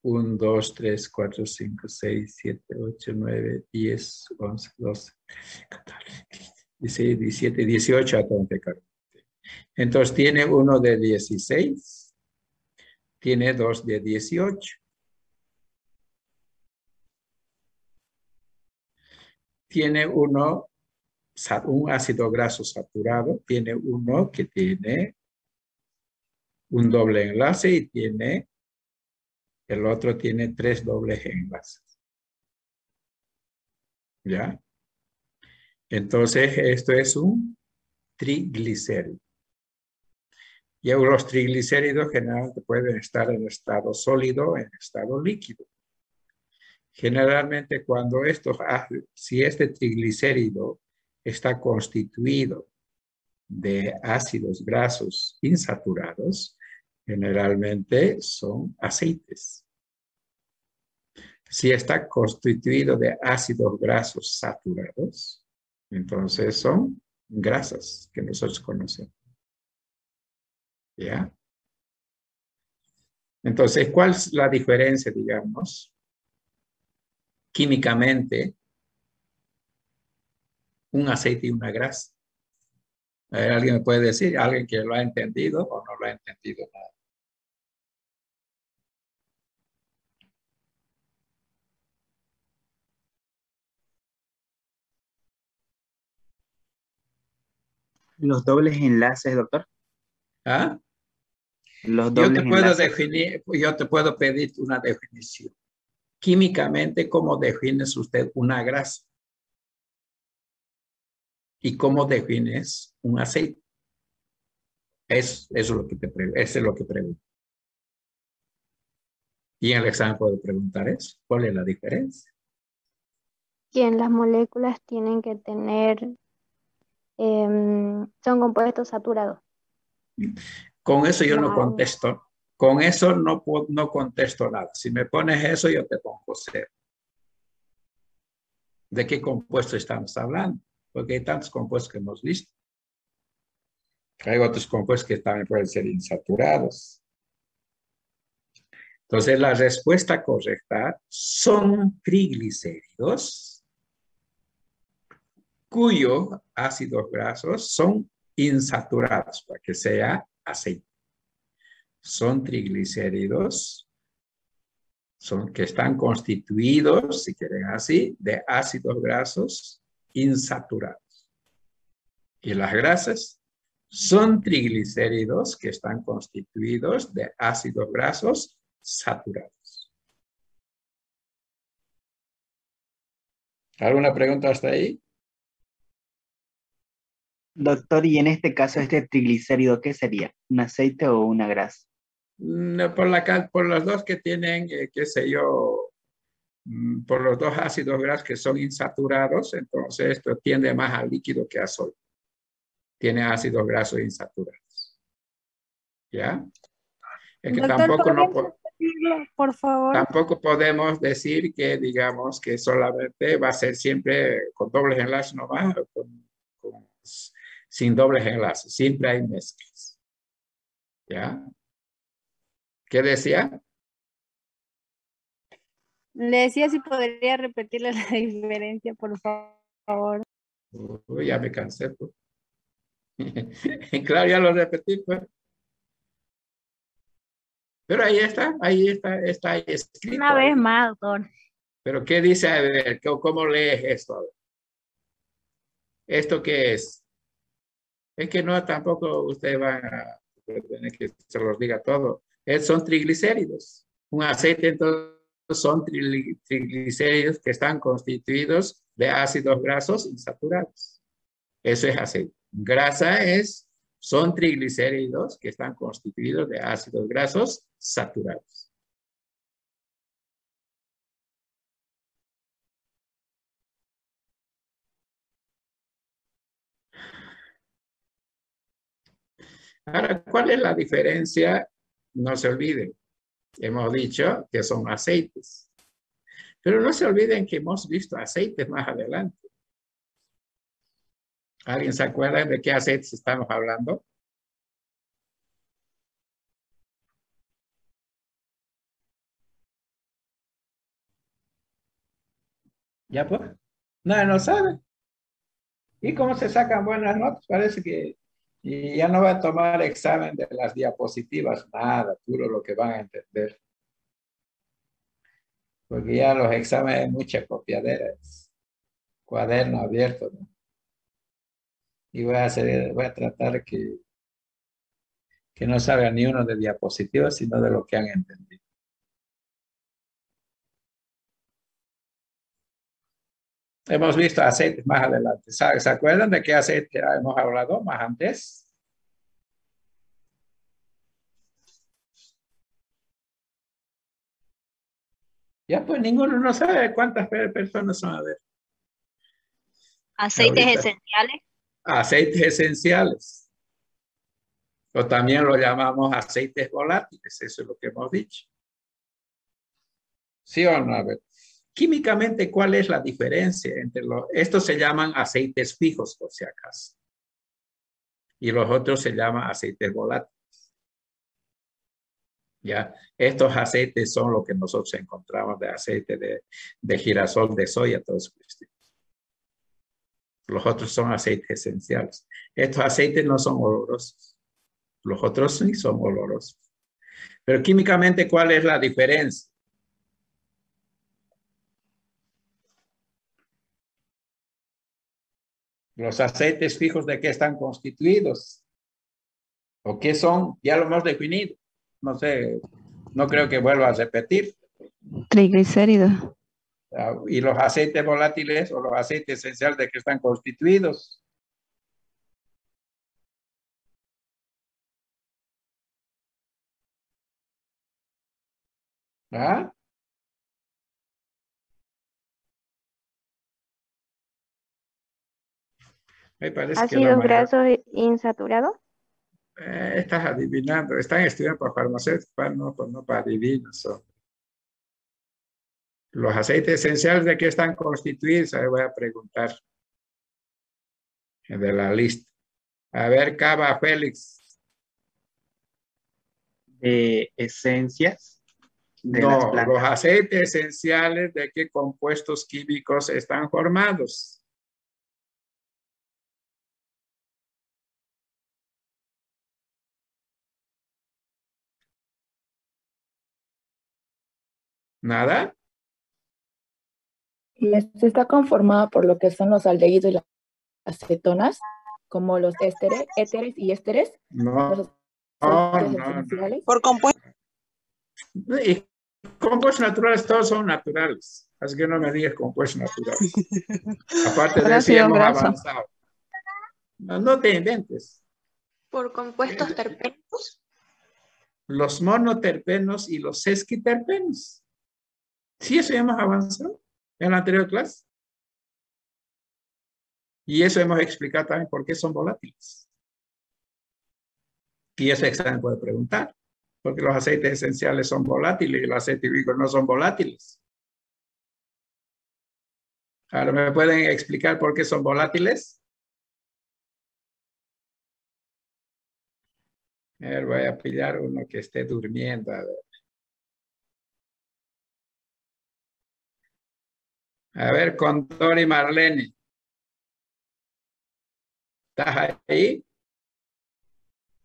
1, 2, 3, 4, 5, 6, 7, 8, 9, 10, 11, 12, 14, 15, 16, 17, 18 átomos de carbono. Entonces tiene uno de 16, tiene dos de 18. Tiene uno, un ácido graso saturado, tiene uno que tiene un doble enlace y el otro tiene 3 dobles enlaces. ¿Ya? Entonces esto es un triglicérido. Y los triglicéridos generalmente pueden estar en estado sólido, en estado líquido. Generalmente cuando si este triglicérido está constituido de ácidos grasos insaturados, generalmente son aceites. Si está constituido de ácidos grasos saturados, entonces son grasas que nosotros conocemos. ¿Ya? Entonces, ¿cuál es la diferencia, digamos, químicamente, un aceite y una grasa? ¿Alguien me puede decir? ¿Alguien que lo ha entendido o no lo ha entendido nada? Los dobles enlaces, doctor. ¿Ah? Los Yo dobles te puedo enlaces. yo te puedo pedir una definición. Químicamente, ¿cómo defines usted una grasa? ¿Y cómo defines un aceite? Eso es lo que eso es lo que pregunto. Y en el examen puedo preguntar eso. ¿Cuál es la diferencia? Que las moléculas tienen que tener, son compuestos saturados. Con eso yo no Claro. contesto. Con eso no contesto nada. Si me pones eso, yo te pongo cero. ¿De qué compuesto estamos hablando? Porque hay tantos compuestos que hemos visto. Hay otros compuestos que también pueden ser insaturados. Entonces, la respuesta correcta son triglicéridos cuyos ácidos grasos son insaturados para que sea aceite. Son triglicéridos que están constituidos, si quieren así, de ácidos grasos insaturados. Y las grasas son triglicéridos que están constituidos de ácidos grasos saturados. ¿Alguna pregunta hasta ahí? Doctor, y en este caso, este triglicérido, ¿qué sería? ¿Un aceite o una grasa? No, por los dos que tienen, qué sé yo, por los dos ácidos grasos que son insaturados, entonces esto tiende más a líquido que a sólido. Tiene ácidos grasos insaturados. ¿Ya? Es que Doctor, ¿podrías repetirlo, por favor? tampoco podemos decir que, digamos, que solamente va a ser siempre con dobles enlaces nomás, sin dobles enlaces. Siempre hay mezclas. ¿Ya? ¿Qué decía? Le decía si podría repetirle la diferencia, por favor. Uy, ya me cansé, pues. Claro, ya lo repetí, pues. Pero ahí está escrito. Una vez más, doctor. Pero ¿qué dice? A ver, ¿cómo lees esto? A ver. ¿Esto qué es? Es que no, tampoco ustedes van a tener que se los diga todo. Son triglicéridos. Un aceite entonces son triglicéridos que están constituidos de ácidos grasos insaturados. Eso es aceite. Grasa son triglicéridos que están constituidos de ácidos grasos saturados. Ahora, ¿cuál es la diferencia? No se olviden. Hemos dicho que son aceites. Pero no se olviden que hemos visto aceites más adelante. ¿Alguien se acuerda de qué aceites estamos hablando? ¿Ya pues? Nadie no sabe. ¿Y cómo se sacan buenas notas? Parece que y ya no va a tomar examen de las diapositivas. Nada, puro lo que van a entender. Porque ya los exámenes hay mucha copiadera. Cuaderno abierto, ¿no? Y voy a tratar que no salga ni uno de diapositivas, sino de lo que han entendido. Hemos visto aceites más adelante. ¿Se acuerdan de qué aceite hemos hablado más antes? Ya pues ninguno no sabe cuántas personas son. A ver. Aceites Ahorita. esenciales. Aceites esenciales. O también lo llamamos aceites volátiles. Eso es lo que hemos dicho. ¿Sí o no? A ver. Químicamente, ¿cuál es la diferencia entre estos se llaman aceites fijos, por si acaso. Y los otros se llaman aceites volátiles. ¿Ya? Estos aceites son lo que nosotros encontramos de aceite de girasol, de soya, todo eso. Los otros son aceites esenciales. Estos aceites no son olorosos. Los otros sí son olorosos. Pero químicamente, ¿cuál es la diferencia? Los aceites fijos, ¿de qué están constituidos? ¿O qué son? Ya lo hemos definido. No sé, no creo que vuelva a repetir. Triglicéridos. Y los aceites volátiles o los aceites esenciales, ¿de qué están constituidos? ¿Ah? Me parece que la Ácidos mayor... grasos insaturados. Estás adivinando. Están estudiando para farmacéuticos, no para divinos. Los aceites esenciales, ¿de qué están constituidos? Ahí voy a preguntar de la lista. A ver, Cava, Félix. De esencias de las No, plantas. los aceites esenciales, ¿de qué compuestos químicos están formados? ¿Nada? Y este está conformado por lo que son los aldehídos y las acetonas, como los éteres y ésteres, No, los no, aceites no. esenciales. Por compuesto. Y compuestos naturales, todos son naturales. Así que no me digas compuestos naturales. Aparte de eso, ya hemos avanzado. No te inventes. Por compuestos terpenos. Los monoterpenos y los sesquiterpenos. Sí, eso ya hemos avanzado en la anterior clase. Y eso hemos explicado también por qué son volátiles. Y ese examen puede preguntar. Porque los aceites esenciales son volátiles y los aceites fijos no son volátiles. Ahora, ¿me pueden explicar por qué son volátiles? A ver, voy a pillar uno que esté durmiendo. A ver, Condor y Marlene. ¿Estás ahí?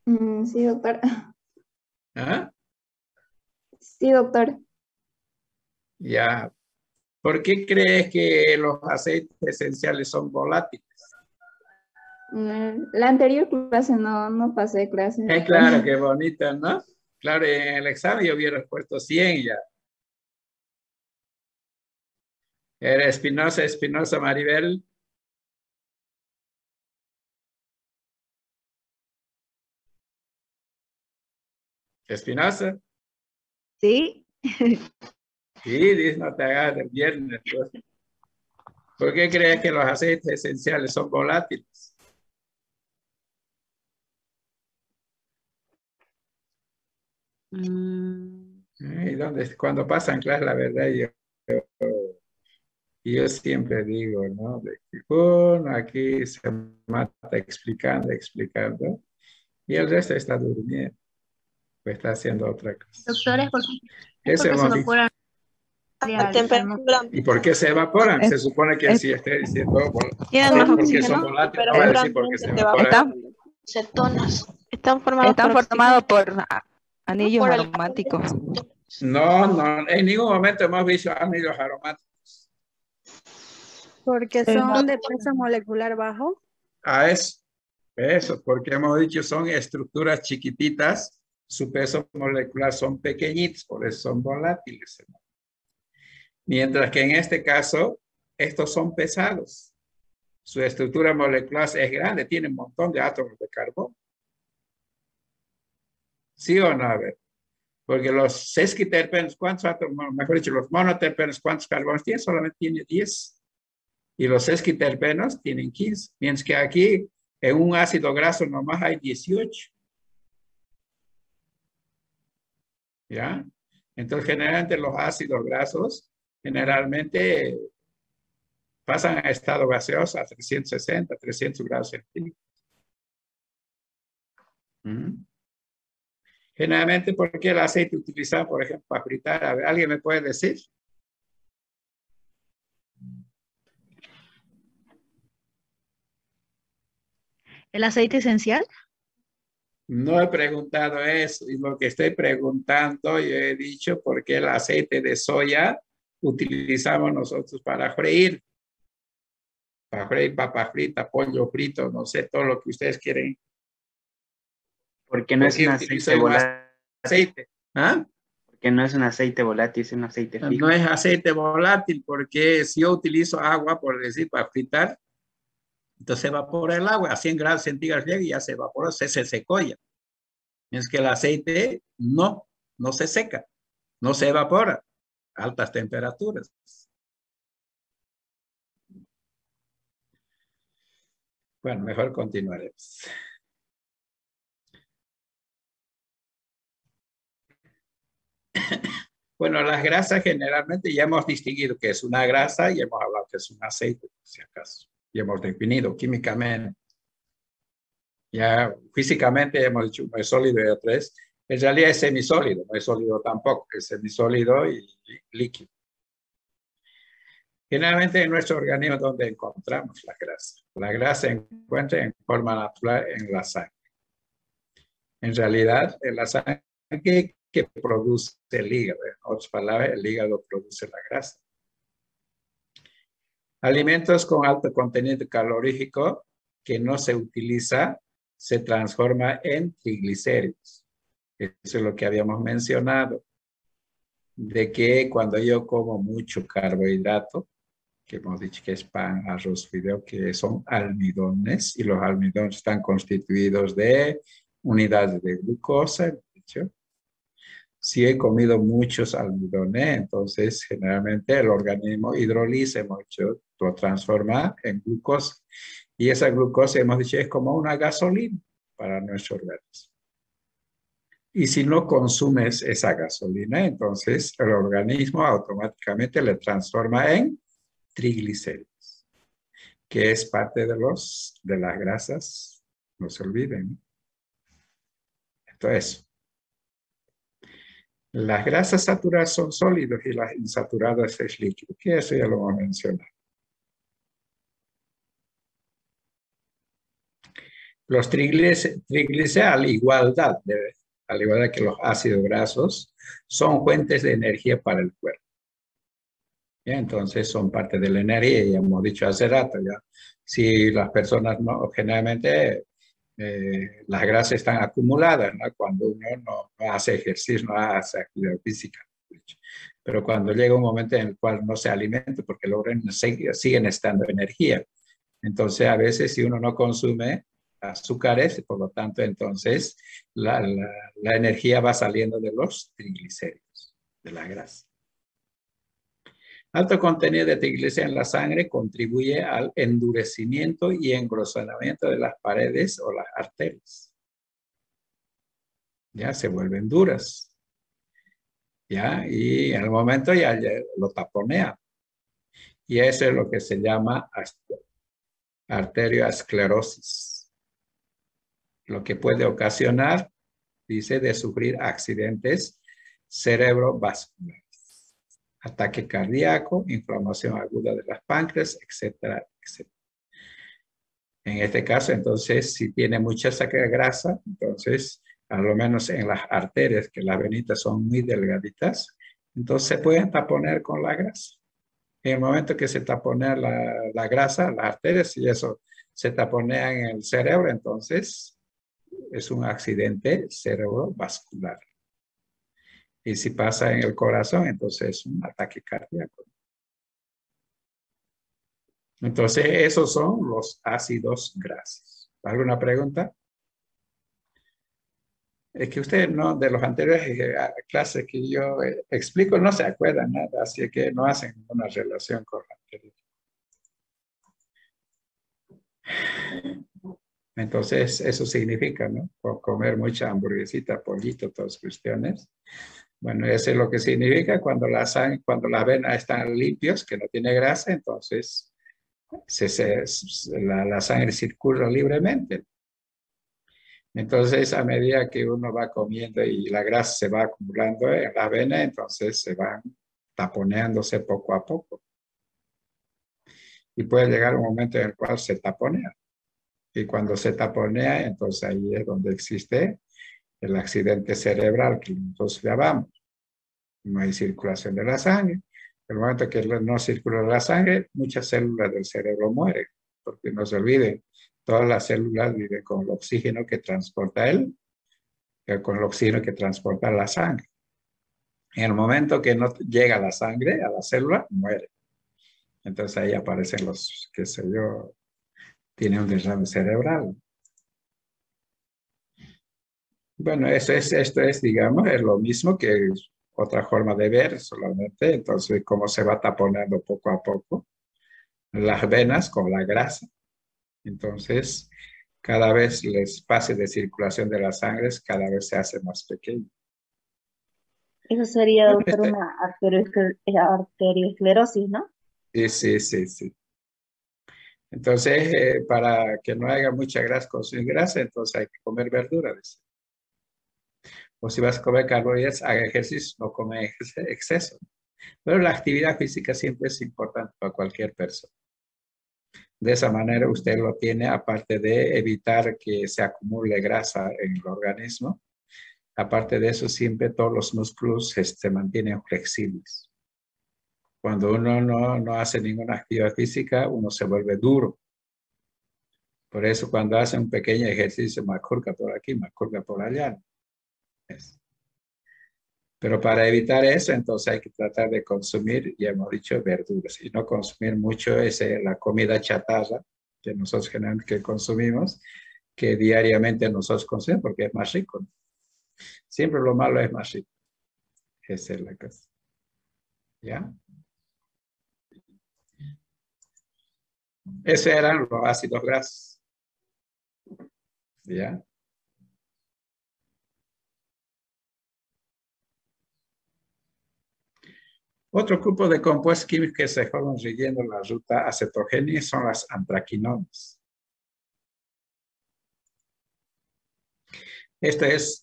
Sí, doctor. ¿Ah? Sí, doctor. Ya. ¿Por qué crees que los aceites esenciales son volátiles? La anterior clase no pasé clase. Claro, qué bonita, ¿no? Claro, en el examen yo hubiera puesto 100 ya. Era Espinosa, Maribel. Espinosa. Sí. Sí, dice, no te hagas del viernes. Pues. ¿Por qué crees que los aceites esenciales son volátiles? ¿Y dónde? Cuando pasan clase, la verdad, yo siempre digo, ¿no? De que uno aquí se mata explicando, y el resto está durmiendo, pues está haciendo otra cosa. Doctores, ¿por qué Eso se hemos dicho. evaporan? A temperatura. ¿Y por qué se evaporan? Se supone que si esté diciendo Tienen más porque oxígeno, son volátiles, pero no va a decir porque se evaporan. cetonas. Están formados Están por formados por anillos por aromáticos. No, en ningún momento hemos visto anillos aromáticos. Porque son de peso molecular bajo. Eso, porque hemos dicho son estructuras chiquititas, su peso molecular son pequeñitos, por eso son volátiles. Mientras que en este caso, estos son pesados. Su estructura molecular es grande, tiene un montón de átomos de carbono. ¿Sí o no? A ver. Porque los sesquiterpenos, ¿cuántos átomos? Mejor dicho, los monoterpenos, ¿cuántos carbonos tienen? Solamente tiene 10. Y los sesquiterpenos tienen 15. Mientras que aquí, en un ácido graso nomás hay 18. ¿Ya? Entonces, generalmente los ácidos grasos, generalmente pasan a estado gaseoso a 360, 300 grados centígrados. Generalmente, ¿por qué el aceite utilizado, por ejemplo, para fritar? A ver, ¿alguien me puede decir? ¿El aceite esencial? No he preguntado eso, y lo que estoy preguntando, yo he dicho, ¿por qué el aceite de soya utilizamos nosotros para freír? Para freír papa frita, pollo frito, no sé, todo lo que ustedes quieren. Porque no es un aceite volátil. ¿Ah? Porque no es un aceite volátil, es un aceite fijo. No es aceite volátil, porque si yo utilizo agua, por decir, para fritar, entonces se evapora el agua a 100 grados centígrados y ya se evaporó, se secó ya. Es que el aceite no se seca, no se evapora a altas temperaturas. Bueno, mejor continuaremos. Bueno, las grasas generalmente ya hemos distinguido que es una grasa y hemos hablado que es un aceite, por si acaso. Y hemos definido químicamente. Ya físicamente hemos dicho uno es sólido y otro es. En realidad es semisólido, no es sólido tampoco, es semisólido y líquido. Generalmente en nuestro organismo donde encontramos la grasa. La grasa se encuentra en forma natural en la sangre. En realidad, en la sangre que produce el hígado. En otras palabras, el hígado produce la grasa. Alimentos con alto contenido calorífico que no se utiliza se transforma en triglicéridos. Eso es lo que habíamos mencionado. De que cuando yo como mucho carbohidrato, que hemos dicho que es pan, arroz, fideo, que son almidones, y los almidones están constituidos de unidades de glucosa, ¿dicho? Si he comido muchos almidones, entonces generalmente el organismo hidroliza mucho, lo transforma en glucosa. Y esa glucosa, hemos dicho, es como una gasolina para nuestro organismo. Y si no consumes esa gasolina, entonces el organismo automáticamente le transforma en triglicéridos, que es parte de las grasas, no se olviden. Entonces, las grasas saturadas son sólidos y las insaturadas es líquido, que eso ya lo hemos mencionado. Los triglicéridos, al igual que los ácidos grasos, son fuentes de energía para el cuerpo. ¿Ya? Entonces son parte de la energía, ya hemos dicho hace rato, ¿ya? Si las personas no, generalmente las grasas están acumuladas, ¿no? Cuando uno no hace ejercicio, no hace actividad física. Pero cuando llega un momento en el cual no se alimenta, porque los órganos siguen estando energía. Entonces, a veces si uno no consume azúcares, por lo tanto, entonces la energía va saliendo de los triglicéridos, de la grasa. Alto contenido de triglicéridos en la sangre contribuye al endurecimiento y engrosamiento de las paredes o las arterias. Ya se vuelven duras. Ya, y en el momento ya lo taponea. Y eso es lo que se llama arteriosclerosis. Lo que puede ocasionar, dice, de sufrir accidentes cerebrovasculares, ataque cardíaco, inflamación aguda de las páncreas, etcétera, etcétera. En este caso, entonces, si tiene mucha grasa, entonces, a lo menos en las arterias, que las venitas son muy delgaditas, entonces se pueden taponar con la grasa. En el momento que se taponea la grasa, las arterias, y eso se taponea en el cerebro, entonces es un accidente cerebrovascular. Y si pasa en el corazón, entonces es un ataque cardíaco. Entonces, esos son los ácidos grasos. ¿Alguna pregunta? Es que ustedes no, de los anteriores clases que yo explico, no se acuerdan nada, así que no hacen ninguna relación con la anterior. Entonces, eso significa, ¿no? Por comer mucha hamburguesita, pollito, todas cuestiones. Bueno, eso es lo que significa cuando las venas están limpios, que no tiene grasa, entonces la sangre circula libremente. Entonces, a medida que uno va comiendo y la grasa se va acumulando en la vena, entonces se van taponeándose poco a poco. Y puede llegar un momento en el cual se taponea. Y cuando se taponea, entonces ahí es donde existe el accidente cerebral que nosotros llamamos. No hay circulación de la sangre. En el momento que no circula la sangre, muchas células del cerebro mueren. Porque no se olviden, todas las células viven con el oxígeno que transporta con el oxígeno que transporta la sangre. En el momento que no llega la sangre a la célula, muere. Entonces ahí aparecen los, qué sé yo, tiene un derrame cerebral. Bueno, esto es, digamos, es lo mismo que otra forma de ver solamente. Entonces, cómo se va taponando poco a poco las venas con la grasa. Entonces, cada vez el espacio de circulación de la sangre cada vez se hace más pequeño. Eso sería, doctor, una arteriosclerosis, ¿no? Sí. Entonces, para que no haya mucha grasa, consumir grasa, entonces hay que comer verduras. O si vas a comer carbohidratos, haga ejercicio, no come exceso. Pero la actividad física siempre es importante para cualquier persona. De esa manera usted lo tiene, aparte de evitar que se acumule grasa en el organismo. Aparte de eso, siempre todos los músculos se mantienen flexibles. Cuando uno no hace ninguna actividad física, uno se vuelve duro. Por eso cuando hace un pequeño ejercicio, macurca por aquí, macurca por allá. Pero para evitar eso, entonces hay que tratar de consumir, ya hemos dicho, verduras. Y no consumir mucho la comida chatarra que nosotros generalmente consumimos, que diariamente nosotros consumimos porque es más rico, ¿no? Siempre lo malo es más rico. Esa es la cosa. ¿Ya? Esos eran los ácidos grasos. ¿Ya? Otro grupo de compuestos químicos que se forman siguiendo la ruta acetogénica son las antraquinonas.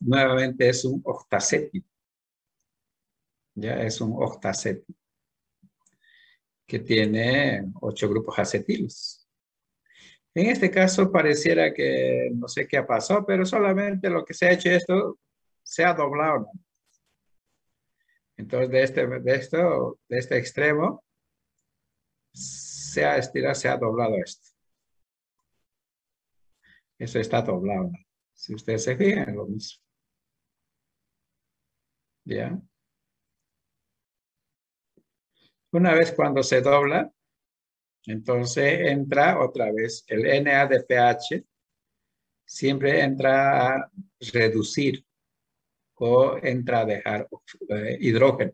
Nuevamente es un octacético. Ya es un octacético que tiene 8 grupos acetilos. En este caso pareciera que no sé qué ha pasado, pero solamente lo que se ha hecho esto se ha doblado, ¿no? Entonces de este extremo se ha estirado, se ha doblado esto. Eso está doblado. Si ustedes se fijan, es lo mismo. ¿Ya? Una vez cuando se dobla, entonces entra otra vez el NADPH, siempre entra a reducir o entra a dejar hidrógeno.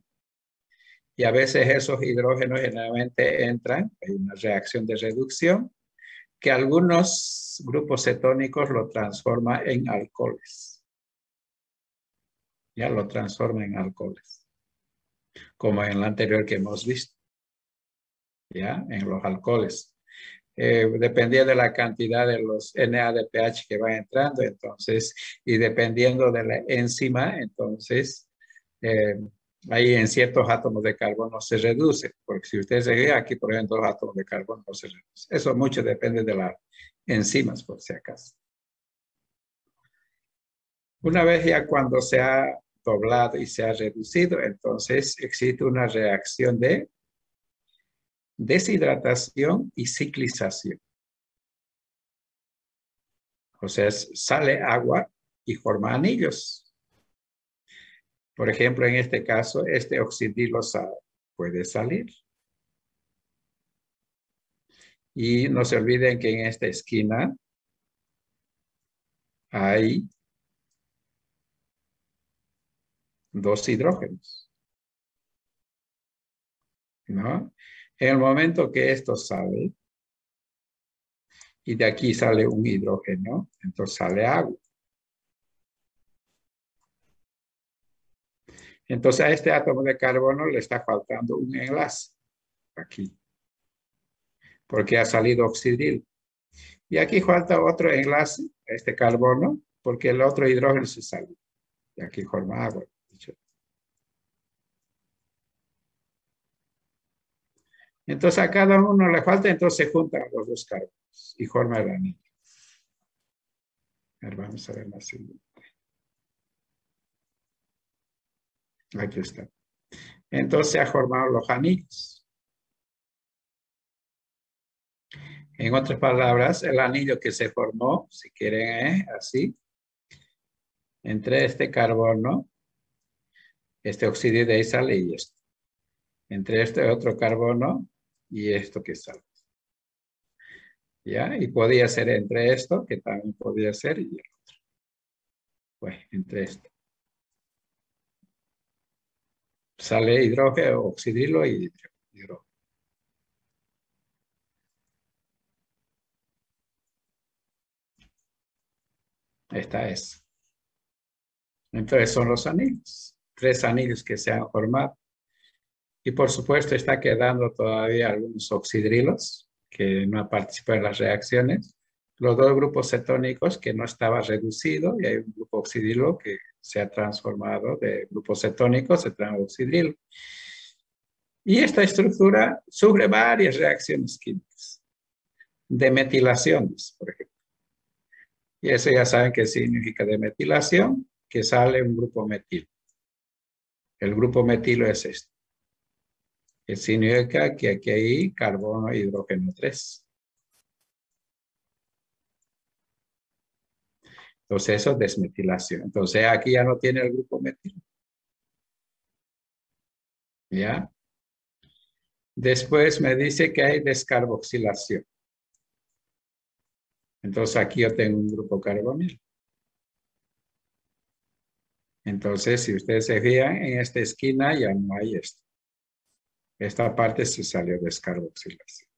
Y a veces esos hidrógenos generalmente entran, hay una reacción de reducción, que algunos grupos cetónicos lo transforman en alcoholes. Ya lo transforman en alcoholes. Como en la anterior que hemos visto. Ya, en los alcoholes. Dependiendo de la cantidad de los NADPH que van entrando, entonces, y dependiendo de la enzima, entonces, ahí en ciertos átomos de carbono se reduce, porque si ustedes se fijan aquí, por ejemplo, los átomos de carbono no se reducen. Eso mucho depende de las enzimas, por si acaso. Una vez ya cuando se ha doblado y se ha reducido, entonces existe una reacción de deshidratación y ciclización. O sea, sale agua y forma anillos. Por ejemplo, en este caso, este oxidilo puede salir. Y no se olviden que en esta esquina hay 2 hidrógenos. ¿No? En el momento que esto sale, y de aquí sale un hidrógeno, entonces sale agua. Entonces a este átomo de carbono le está faltando un enlace aquí, porque ha salido oxidrilo. Y aquí falta otro enlace, este carbono, porque el otro hidrógeno se salió. Y aquí forma agua. Entonces a cada uno le falta, entonces se juntan los 2 carbonos y forma el anillo. A ver, vamos a ver la siguiente. Aquí está. Entonces se han formado los anillos. En otras palabras, el anillo que se formó, si quieren, es así. Entre este carbono, este oxígeno de ahí sale y esto. Entre este otro carbono y esto que sale. ¿Ya? Y podía ser entre esto, que también podía ser, y el otro. Pues, entre esto. Sale hidrógeno, oxidrilo y hidrógeno. Esta es. Entonces son los anillos. 3 anillos que se han formado. Y por supuesto está quedando todavía algunos oxidrilos que no han participado en las reacciones. Los 2 grupos cetónicos que no estaba reducido y hay un grupo oxidrilo que se ha transformado de grupo cetónico, se transforma oxidrilo. Y esta estructura sufre varias reacciones químicas. De metilaciones, por ejemplo. Y eso ya saben qué significa de metilación, que sale un grupo metilo. El grupo metilo es este. Que significa que aquí hay carbono e hidrógeno 3. Entonces eso es desmetilación. Entonces aquí ya no tiene el grupo metilo. ¿Ya? Después me dice que hay descarboxilación. Entonces aquí yo tengo un grupo carbonilo. Entonces si ustedes se fijan, en esta esquina ya no hay esto. Esta parte se salió descarboxilación.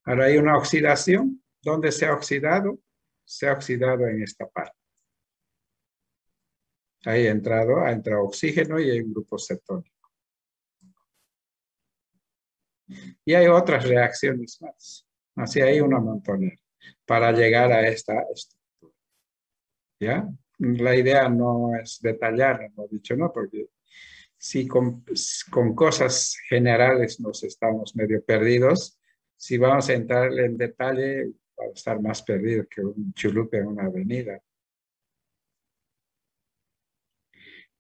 Ahora hay una oxidación. ¿Dónde se ha oxidado? Se ha oxidado en esta parte. Ahí ha entrado oxígeno y hay un grupo cetónico. Y hay otras reacciones más. Así hay una montonera para llegar a esta estructura. ¿Ya? La idea no es detallar, hemos dicho, ¿no? Porque si con cosas generales nos estamos medio perdidos, si vamos a entrar en detalle, vamos a estar más perdidos que un chulupe en una avenida.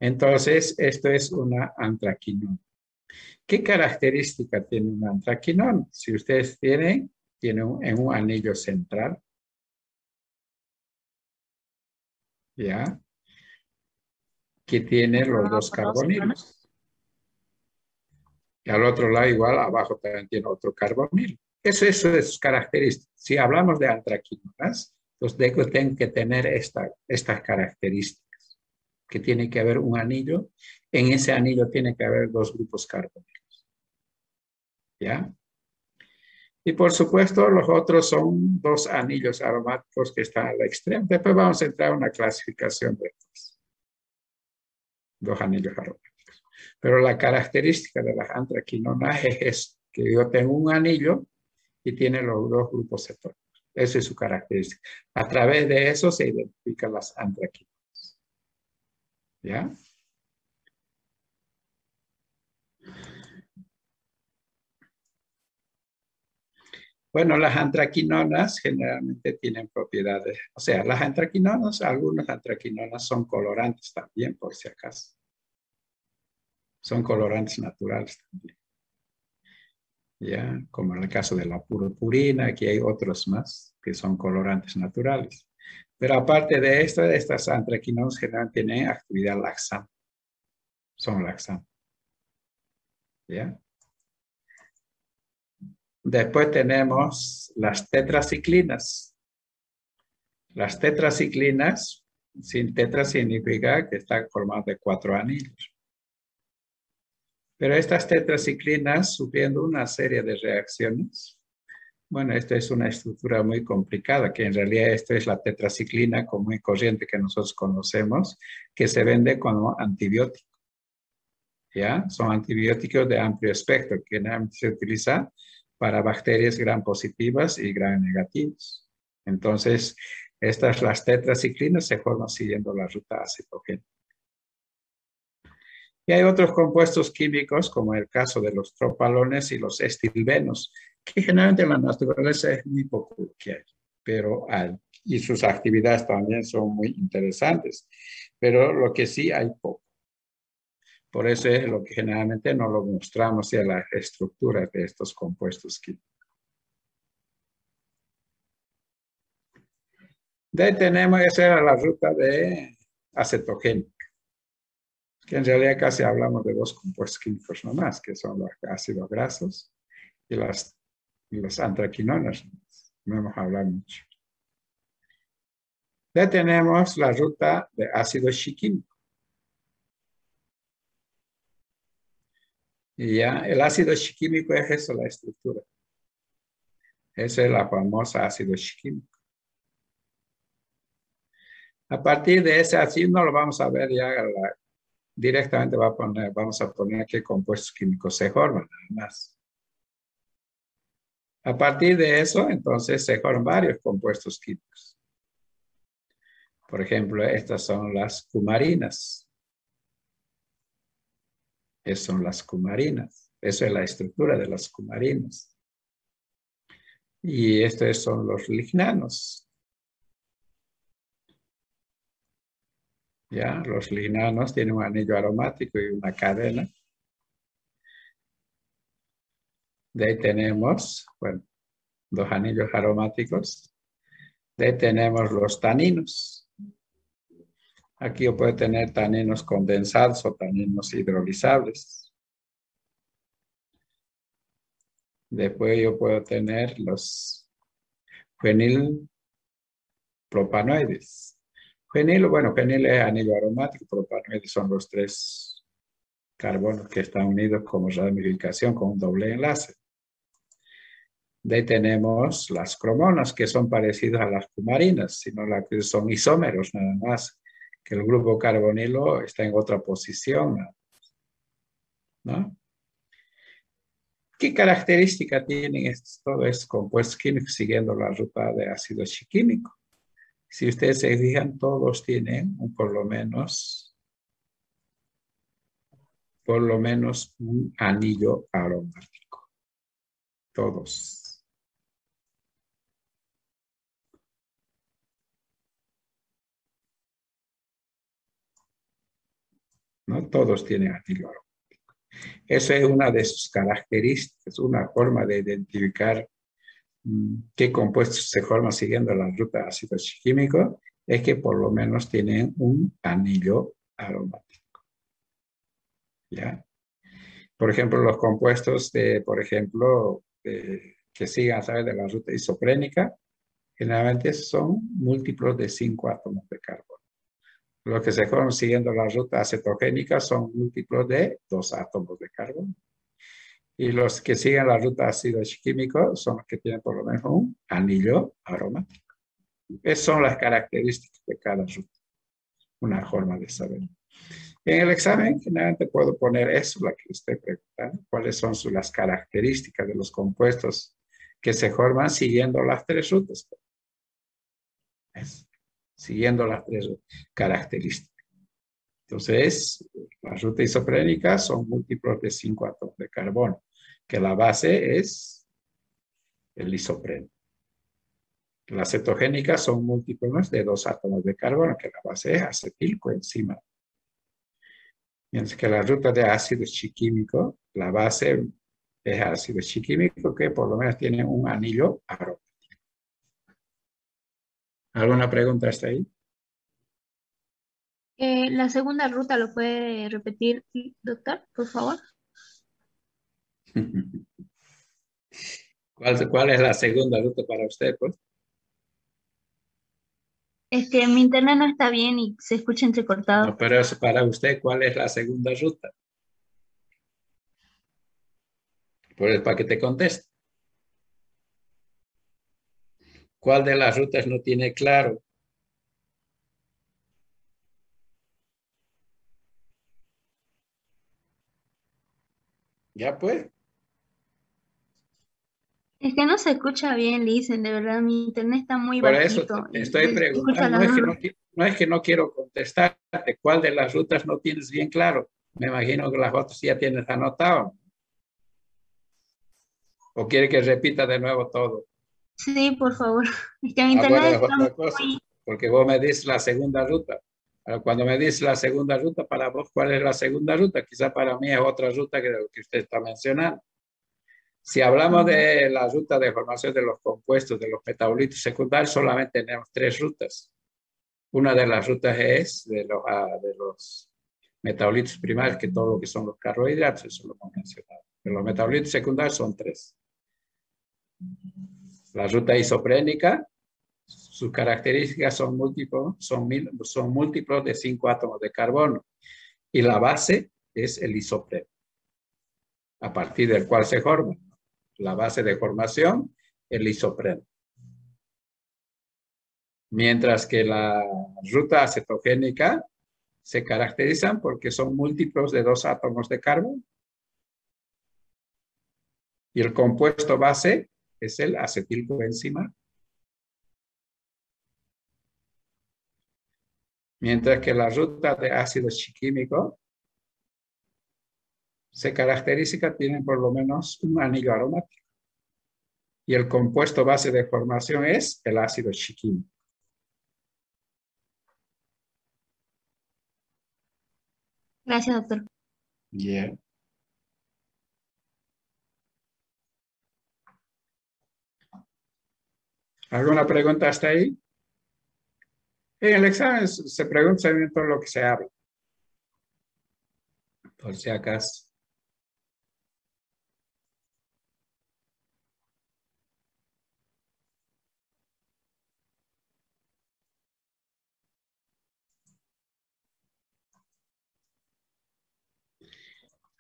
Entonces, esto es una antraquinona. ¿Qué característica tiene un antraquinón? Si ustedes tienen en un anillo central, ¿ya? Que tiene los dos carbonilos. Y al otro lado igual, abajo también tiene otro carbonilo. Eso es sus características. Si hablamos de antraquinonas, pues tienen que tener estas características. Que tiene que haber un anillo. En ese anillo tiene que haber dos grupos carbonilos. ¿Ya? Y por supuesto, los otros son dos anillos aromáticos que están al extremo. Después vamos a entrar a una clasificación de estos. Dos anillos aromáticos. Pero la característica de las antraquinonas es que yo tengo un anillo y tiene los dos grupos cetónicos. Esa es su característica. A través de eso se identifican las antraquinonas. ¿Ya? Bueno, las antraquinonas generalmente tienen propiedades. O sea, las antraquinonas, algunas antraquinonas son colorantes también, por si acaso. Son colorantes naturales también. ¿Ya? Como en el caso de la purpurina, aquí hay otros más que son colorantes naturales. Pero aparte de esto, estas antraquinonas generalmente tienen actividad laxante. Son laxantes. ¿Ya? Después tenemos las tetraciclinas. Las tetraciclinas, sin tetra significa que están formadas de 4 anillos. Pero estas tetraciclinas, sufriendo una serie de reacciones, bueno, esta es una estructura muy complicada, que en realidad esta es la tetraciclina común y corriente que nosotros conocemos, que se vende como antibiótico. ¿Ya? Son antibióticos de amplio espectro, que generalmente se utilizan para bacterias gram positivas y gram negativas. Entonces, las tetraciclinas se forman siguiendo la ruta acetogénica. Y hay otros compuestos químicos, como el caso de los tropalones y los estilbenos, que generalmente en la naturaleza es muy poco que hay, pero hay. Y sus actividades también son muy interesantes, pero lo que sí hay poco. Por eso es lo que generalmente no lo mostramos en la estructura de estos compuestos químicos. De ahí tenemos, esa era la ruta de acetogénica, que en realidad casi hablamos de 2 compuestos químicos nomás, que son los ácidos grasos y los antraquinonas. No hemos hablado mucho. De ahí tenemos la ruta de ácido chiquímico. Y ya, el ácido chiquímico es eso, la estructura. Esa es la famosa ácido chiquímico. A partir de ese, así no lo vamos a ver ya directamente, vamos a poner qué compuestos químicos se forman, nada más. A partir de eso, entonces, se forman varios compuestos químicos. Por ejemplo, estas son las cumarinas. Esas son las cumarinas. Eso es la estructura de las cumarinas. Y estos son los lignanos. ¿Ya? Los lignanos tienen un anillo aromático y una cadena. De ahí tenemos, bueno, 2 anillos aromáticos. De ahí tenemos los taninos. Aquí yo puedo tener taninos condensados o taninos hidrolizables. Después yo puedo tener los fenilpropanoides. Fenil es anillo aromático, propanoides son los 3 carbonos que están unidos como ramificación con un doble enlace. De ahí tenemos las cromonas, que son parecidas a las cumarinas, sino que son isómeros nada más, que el grupo carbonilo está en otra posición, ¿no? ¿Qué característica tienen todos estos compuestos químicos siguiendo la ruta de ácido chiquímico? Si ustedes se fijan, todos tienen por lo menos un anillo aromático. Todos. ¿No? Todos tienen anillo aromático. Eso es una de sus características, una forma de identificar qué compuestos se forman siguiendo la ruta de ácido químico, es que por lo menos tienen un anillo aromático. ¿Ya? Por ejemplo, los compuestos que sigan a través de la ruta isoprénica, generalmente son múltiplos de 5 átomos de carbono. Los que se forman siguiendo la ruta acetogénica son múltiplos de 2 átomos de carbono. Y los que siguen la ruta ácido químico son los que tienen por lo menos un anillo aromático. Esas son las características de cada ruta. Una forma de saber. En el examen, generalmente puedo poner eso, la que le estoy preguntando. ¿Cuáles son las características de los compuestos que se forman siguiendo las 3 rutas? Siguiendo las 3 características. Entonces, las rutas isoprénicas son múltiplos de 5 átomos de carbono, que la base es el isopreno. Las cetogénicas son múltiplos de 2 átomos de carbono, que la base es acetilcoenzima. Mientras que la ruta de ácido chiquímico, la base es ácido chiquímico, que por lo menos tiene un anillo aromático. ¿Alguna pregunta hasta ahí? La segunda ruta, ¿lo puede repetir, doctor, por favor? ¿Cuál es la segunda ruta para usted, pues? Es que mi internet no está bien y se escucha entrecortado. No, pero eso para usted, ¿cuál es la segunda ruta? Pues para que te conteste. ¿Cuál de las rutas no tiene claro? Ya pues. Es que no se escucha bien, dicen, de verdad, mi internet está muy Por eso bajito. te Y estoy se escucha preguntando. la No es que no quiero contestarte. ¿Cuál de las rutas no tienes bien claro? Me imagino que las otras ya tienes anotado. ¿O quiere que repita de nuevo todo? Sí, por favor. Es que mi internet Bueno, es está otra cosa. Porque vos me dices la segunda ruta. Pero cuando me dices la segunda ruta, para vos, ¿cuál es la segunda ruta? Quizá para mí es otra ruta que lo que usted está mencionando. Si hablamos de la ruta de formación de los compuestos, de los metabolitos secundarios, solamente tenemos 3 rutas. Una de las rutas es de los metabolitos primarios, que todo lo que son los carbohidratos, eso lo hemos mencionado. Pero los metabolitos secundarios son 3. La ruta isoprénica, sus características son múltiplos de 5 átomos de carbono. Y la base es el isopreno, a partir del cual se forma. La base de formación, el isopreno. Mientras que la ruta acetogénica se caracterizan porque son múltiplos de 2 átomos de carbono. Y el compuesto base es el acetilcoenzima. Mientras que la ruta de ácido chiquímico se caracteriza, tienen por lo menos un anillo aromático. Y el compuesto base de formación es el ácido chiquímico. Gracias, doctor. Yeah. ¿Alguna pregunta hasta ahí? En el examen se pregunta todo lo que se habla. Por si acaso.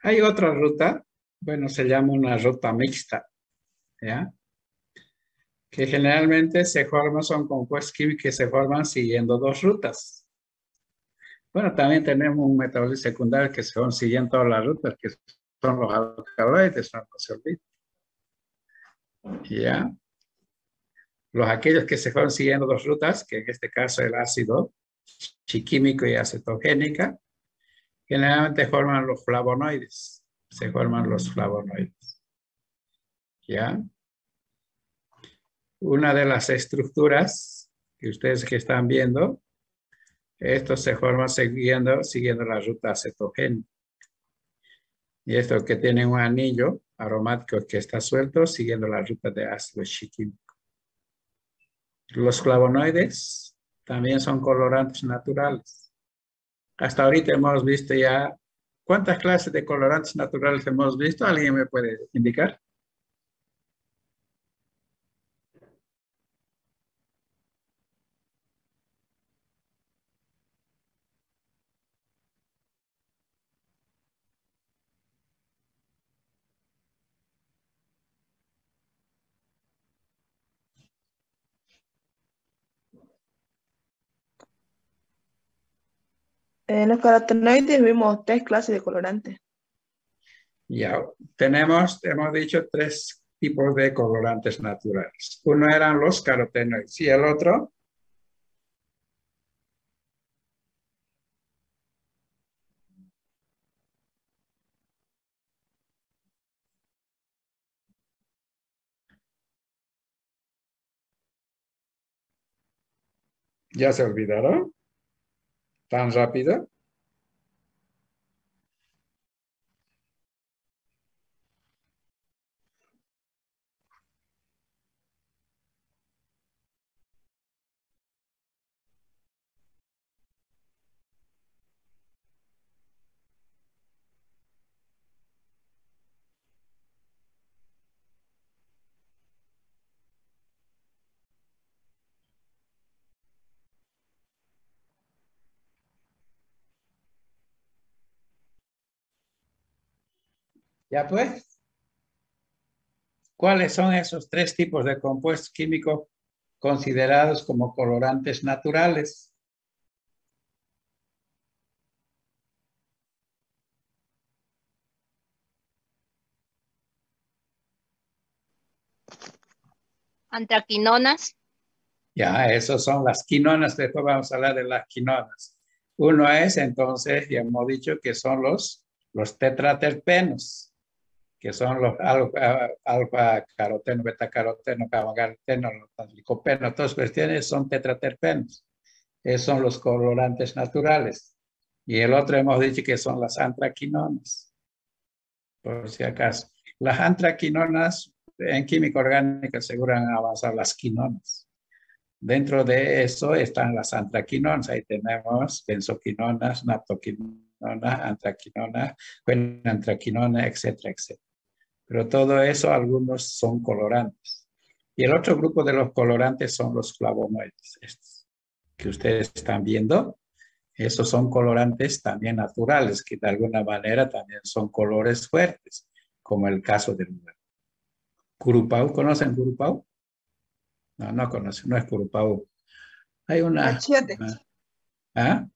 Hay otra ruta, bueno, se llama una ruta mixta, ¿ya? Que generalmente son compuestos químicos que se forman siguiendo 2 rutas. Bueno, también tenemos un metabolito secundario que se van siguiendo todas las rutas, que son los alcaloides, no se olviden. ¿Ya? Aquellos que se fueron siguiendo 2 rutas, que en este caso el ácido chiquímico y acetogénica, generalmente forman los flavonoides. Se forman los flavonoides. ¿Ya? Una de las estructuras que ustedes que están viendo, estos se forman siguiendo la ruta acetogénica. Y esto que tiene un anillo aromático que está suelto siguiendo la ruta de ácido chiquímico. Los flavonoides también son colorantes naturales. Hasta ahorita hemos visto ya, ¿cuántas clases de colorantes naturales hemos visto? ¿Alguien me puede indicar? En los carotenoides vimos 3 clases de colorantes. Ya, hemos dicho 3 tipos de colorantes naturales. Uno eran los carotenoides y el otro, ¿ya se olvidaron? ¿Tan rápido? Ya pues, ¿cuáles son esos 3 tipos de compuestos químicos considerados como colorantes naturales? Antraquinonas. Ya, esos son las quinonas, después vamos a hablar de las quinonas. Uno es, entonces, ya hemos dicho que son los tetraterpenos, que son los alfa caroteno, beta caroteno, gamma caroteno, los licopenos, todas cuestiones son tetraterpenos. Esos son los colorantes naturales. Y el otro hemos dicho que son las antraquinonas, por si acaso. Las antraquinonas en química orgánica aseguran avanzar las quinonas. Dentro de eso están las antraquinonas. Ahí tenemos benzoquinonas, naptoquinonas, antraquinonas, antraquinonas, etcétera, etcétera. Pero todo eso, algunos son colorantes. Y el otro grupo de los colorantes son los flavonoides, estos que ustedes están viendo. Esos son colorantes también naturales, que de alguna manera también son colores fuertes, como el caso del curupau. ¿Conocen curupau? No, no conocen, no es curupau. Hay una... Achiote. ¿Ah?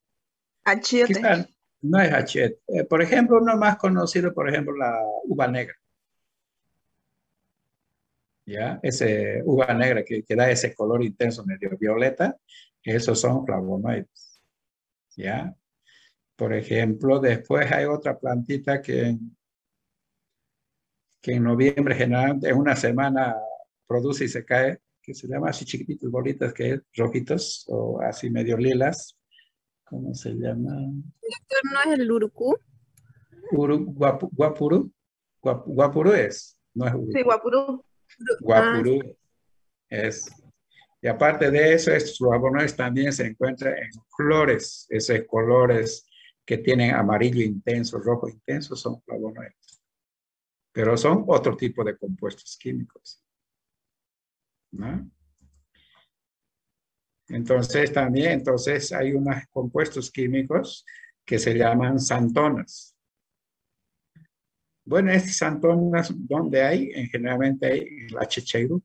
Achiote. Quizá no es achiote. Por ejemplo, uno más conocido, por ejemplo, la uva negra. ¿Ya? Ese uva negra que da ese color intenso medio violeta, esos son flavonoides. ¿Ya? Por ejemplo, después hay otra plantita que en noviembre generalmente en una semana produce y se cae, que se llama así chiquititos, bolitas, que es rojitos o así medio lilas. ¿Cómo se llama? ¿Esto no es el urucú? Guapurú. Guapurú es, no es urucú. Sí, guapurú. Guapurú es. Y aparte de eso, estos flavonoides también se encuentran en flores. Esos colores que tienen amarillo intenso, rojo intenso, son flavonoides. Pero son otro tipo de compuestos químicos, ¿no? Entonces también, hay unos compuestos químicos que se llaman xantonas. Bueno, estas xantonas, ¿dónde hay? Generalmente hay en la chicheiru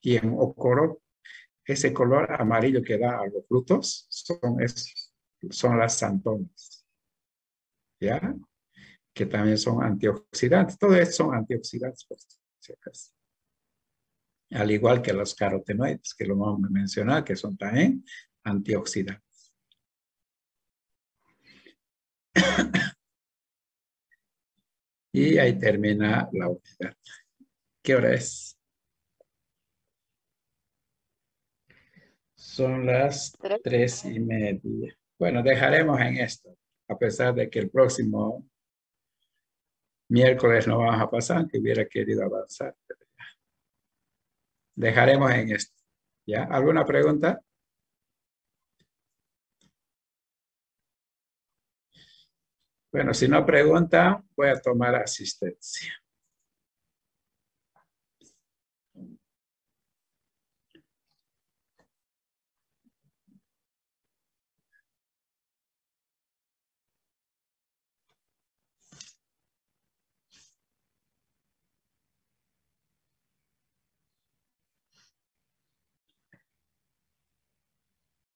y en ocoro. Ese color amarillo que da a los frutos son las xantonas. ¿Ya? Que también son antioxidantes. Todo esto son antioxidantes, por si acaso. Al igual que los carotenoides, que lo hemos mencionado, que son también antioxidantes. Y ahí termina la unidad. ¿Qué hora es? Son las 3:30. Bueno, dejaremos en esto, a pesar de que el próximo Miércoles no vamos a pasar, aunque hubiera querido avanzar. Pero ya. Dejaremos en esto. ¿Ya? ¿Alguna pregunta? Bueno, si no preguntan, voy a tomar asistencia.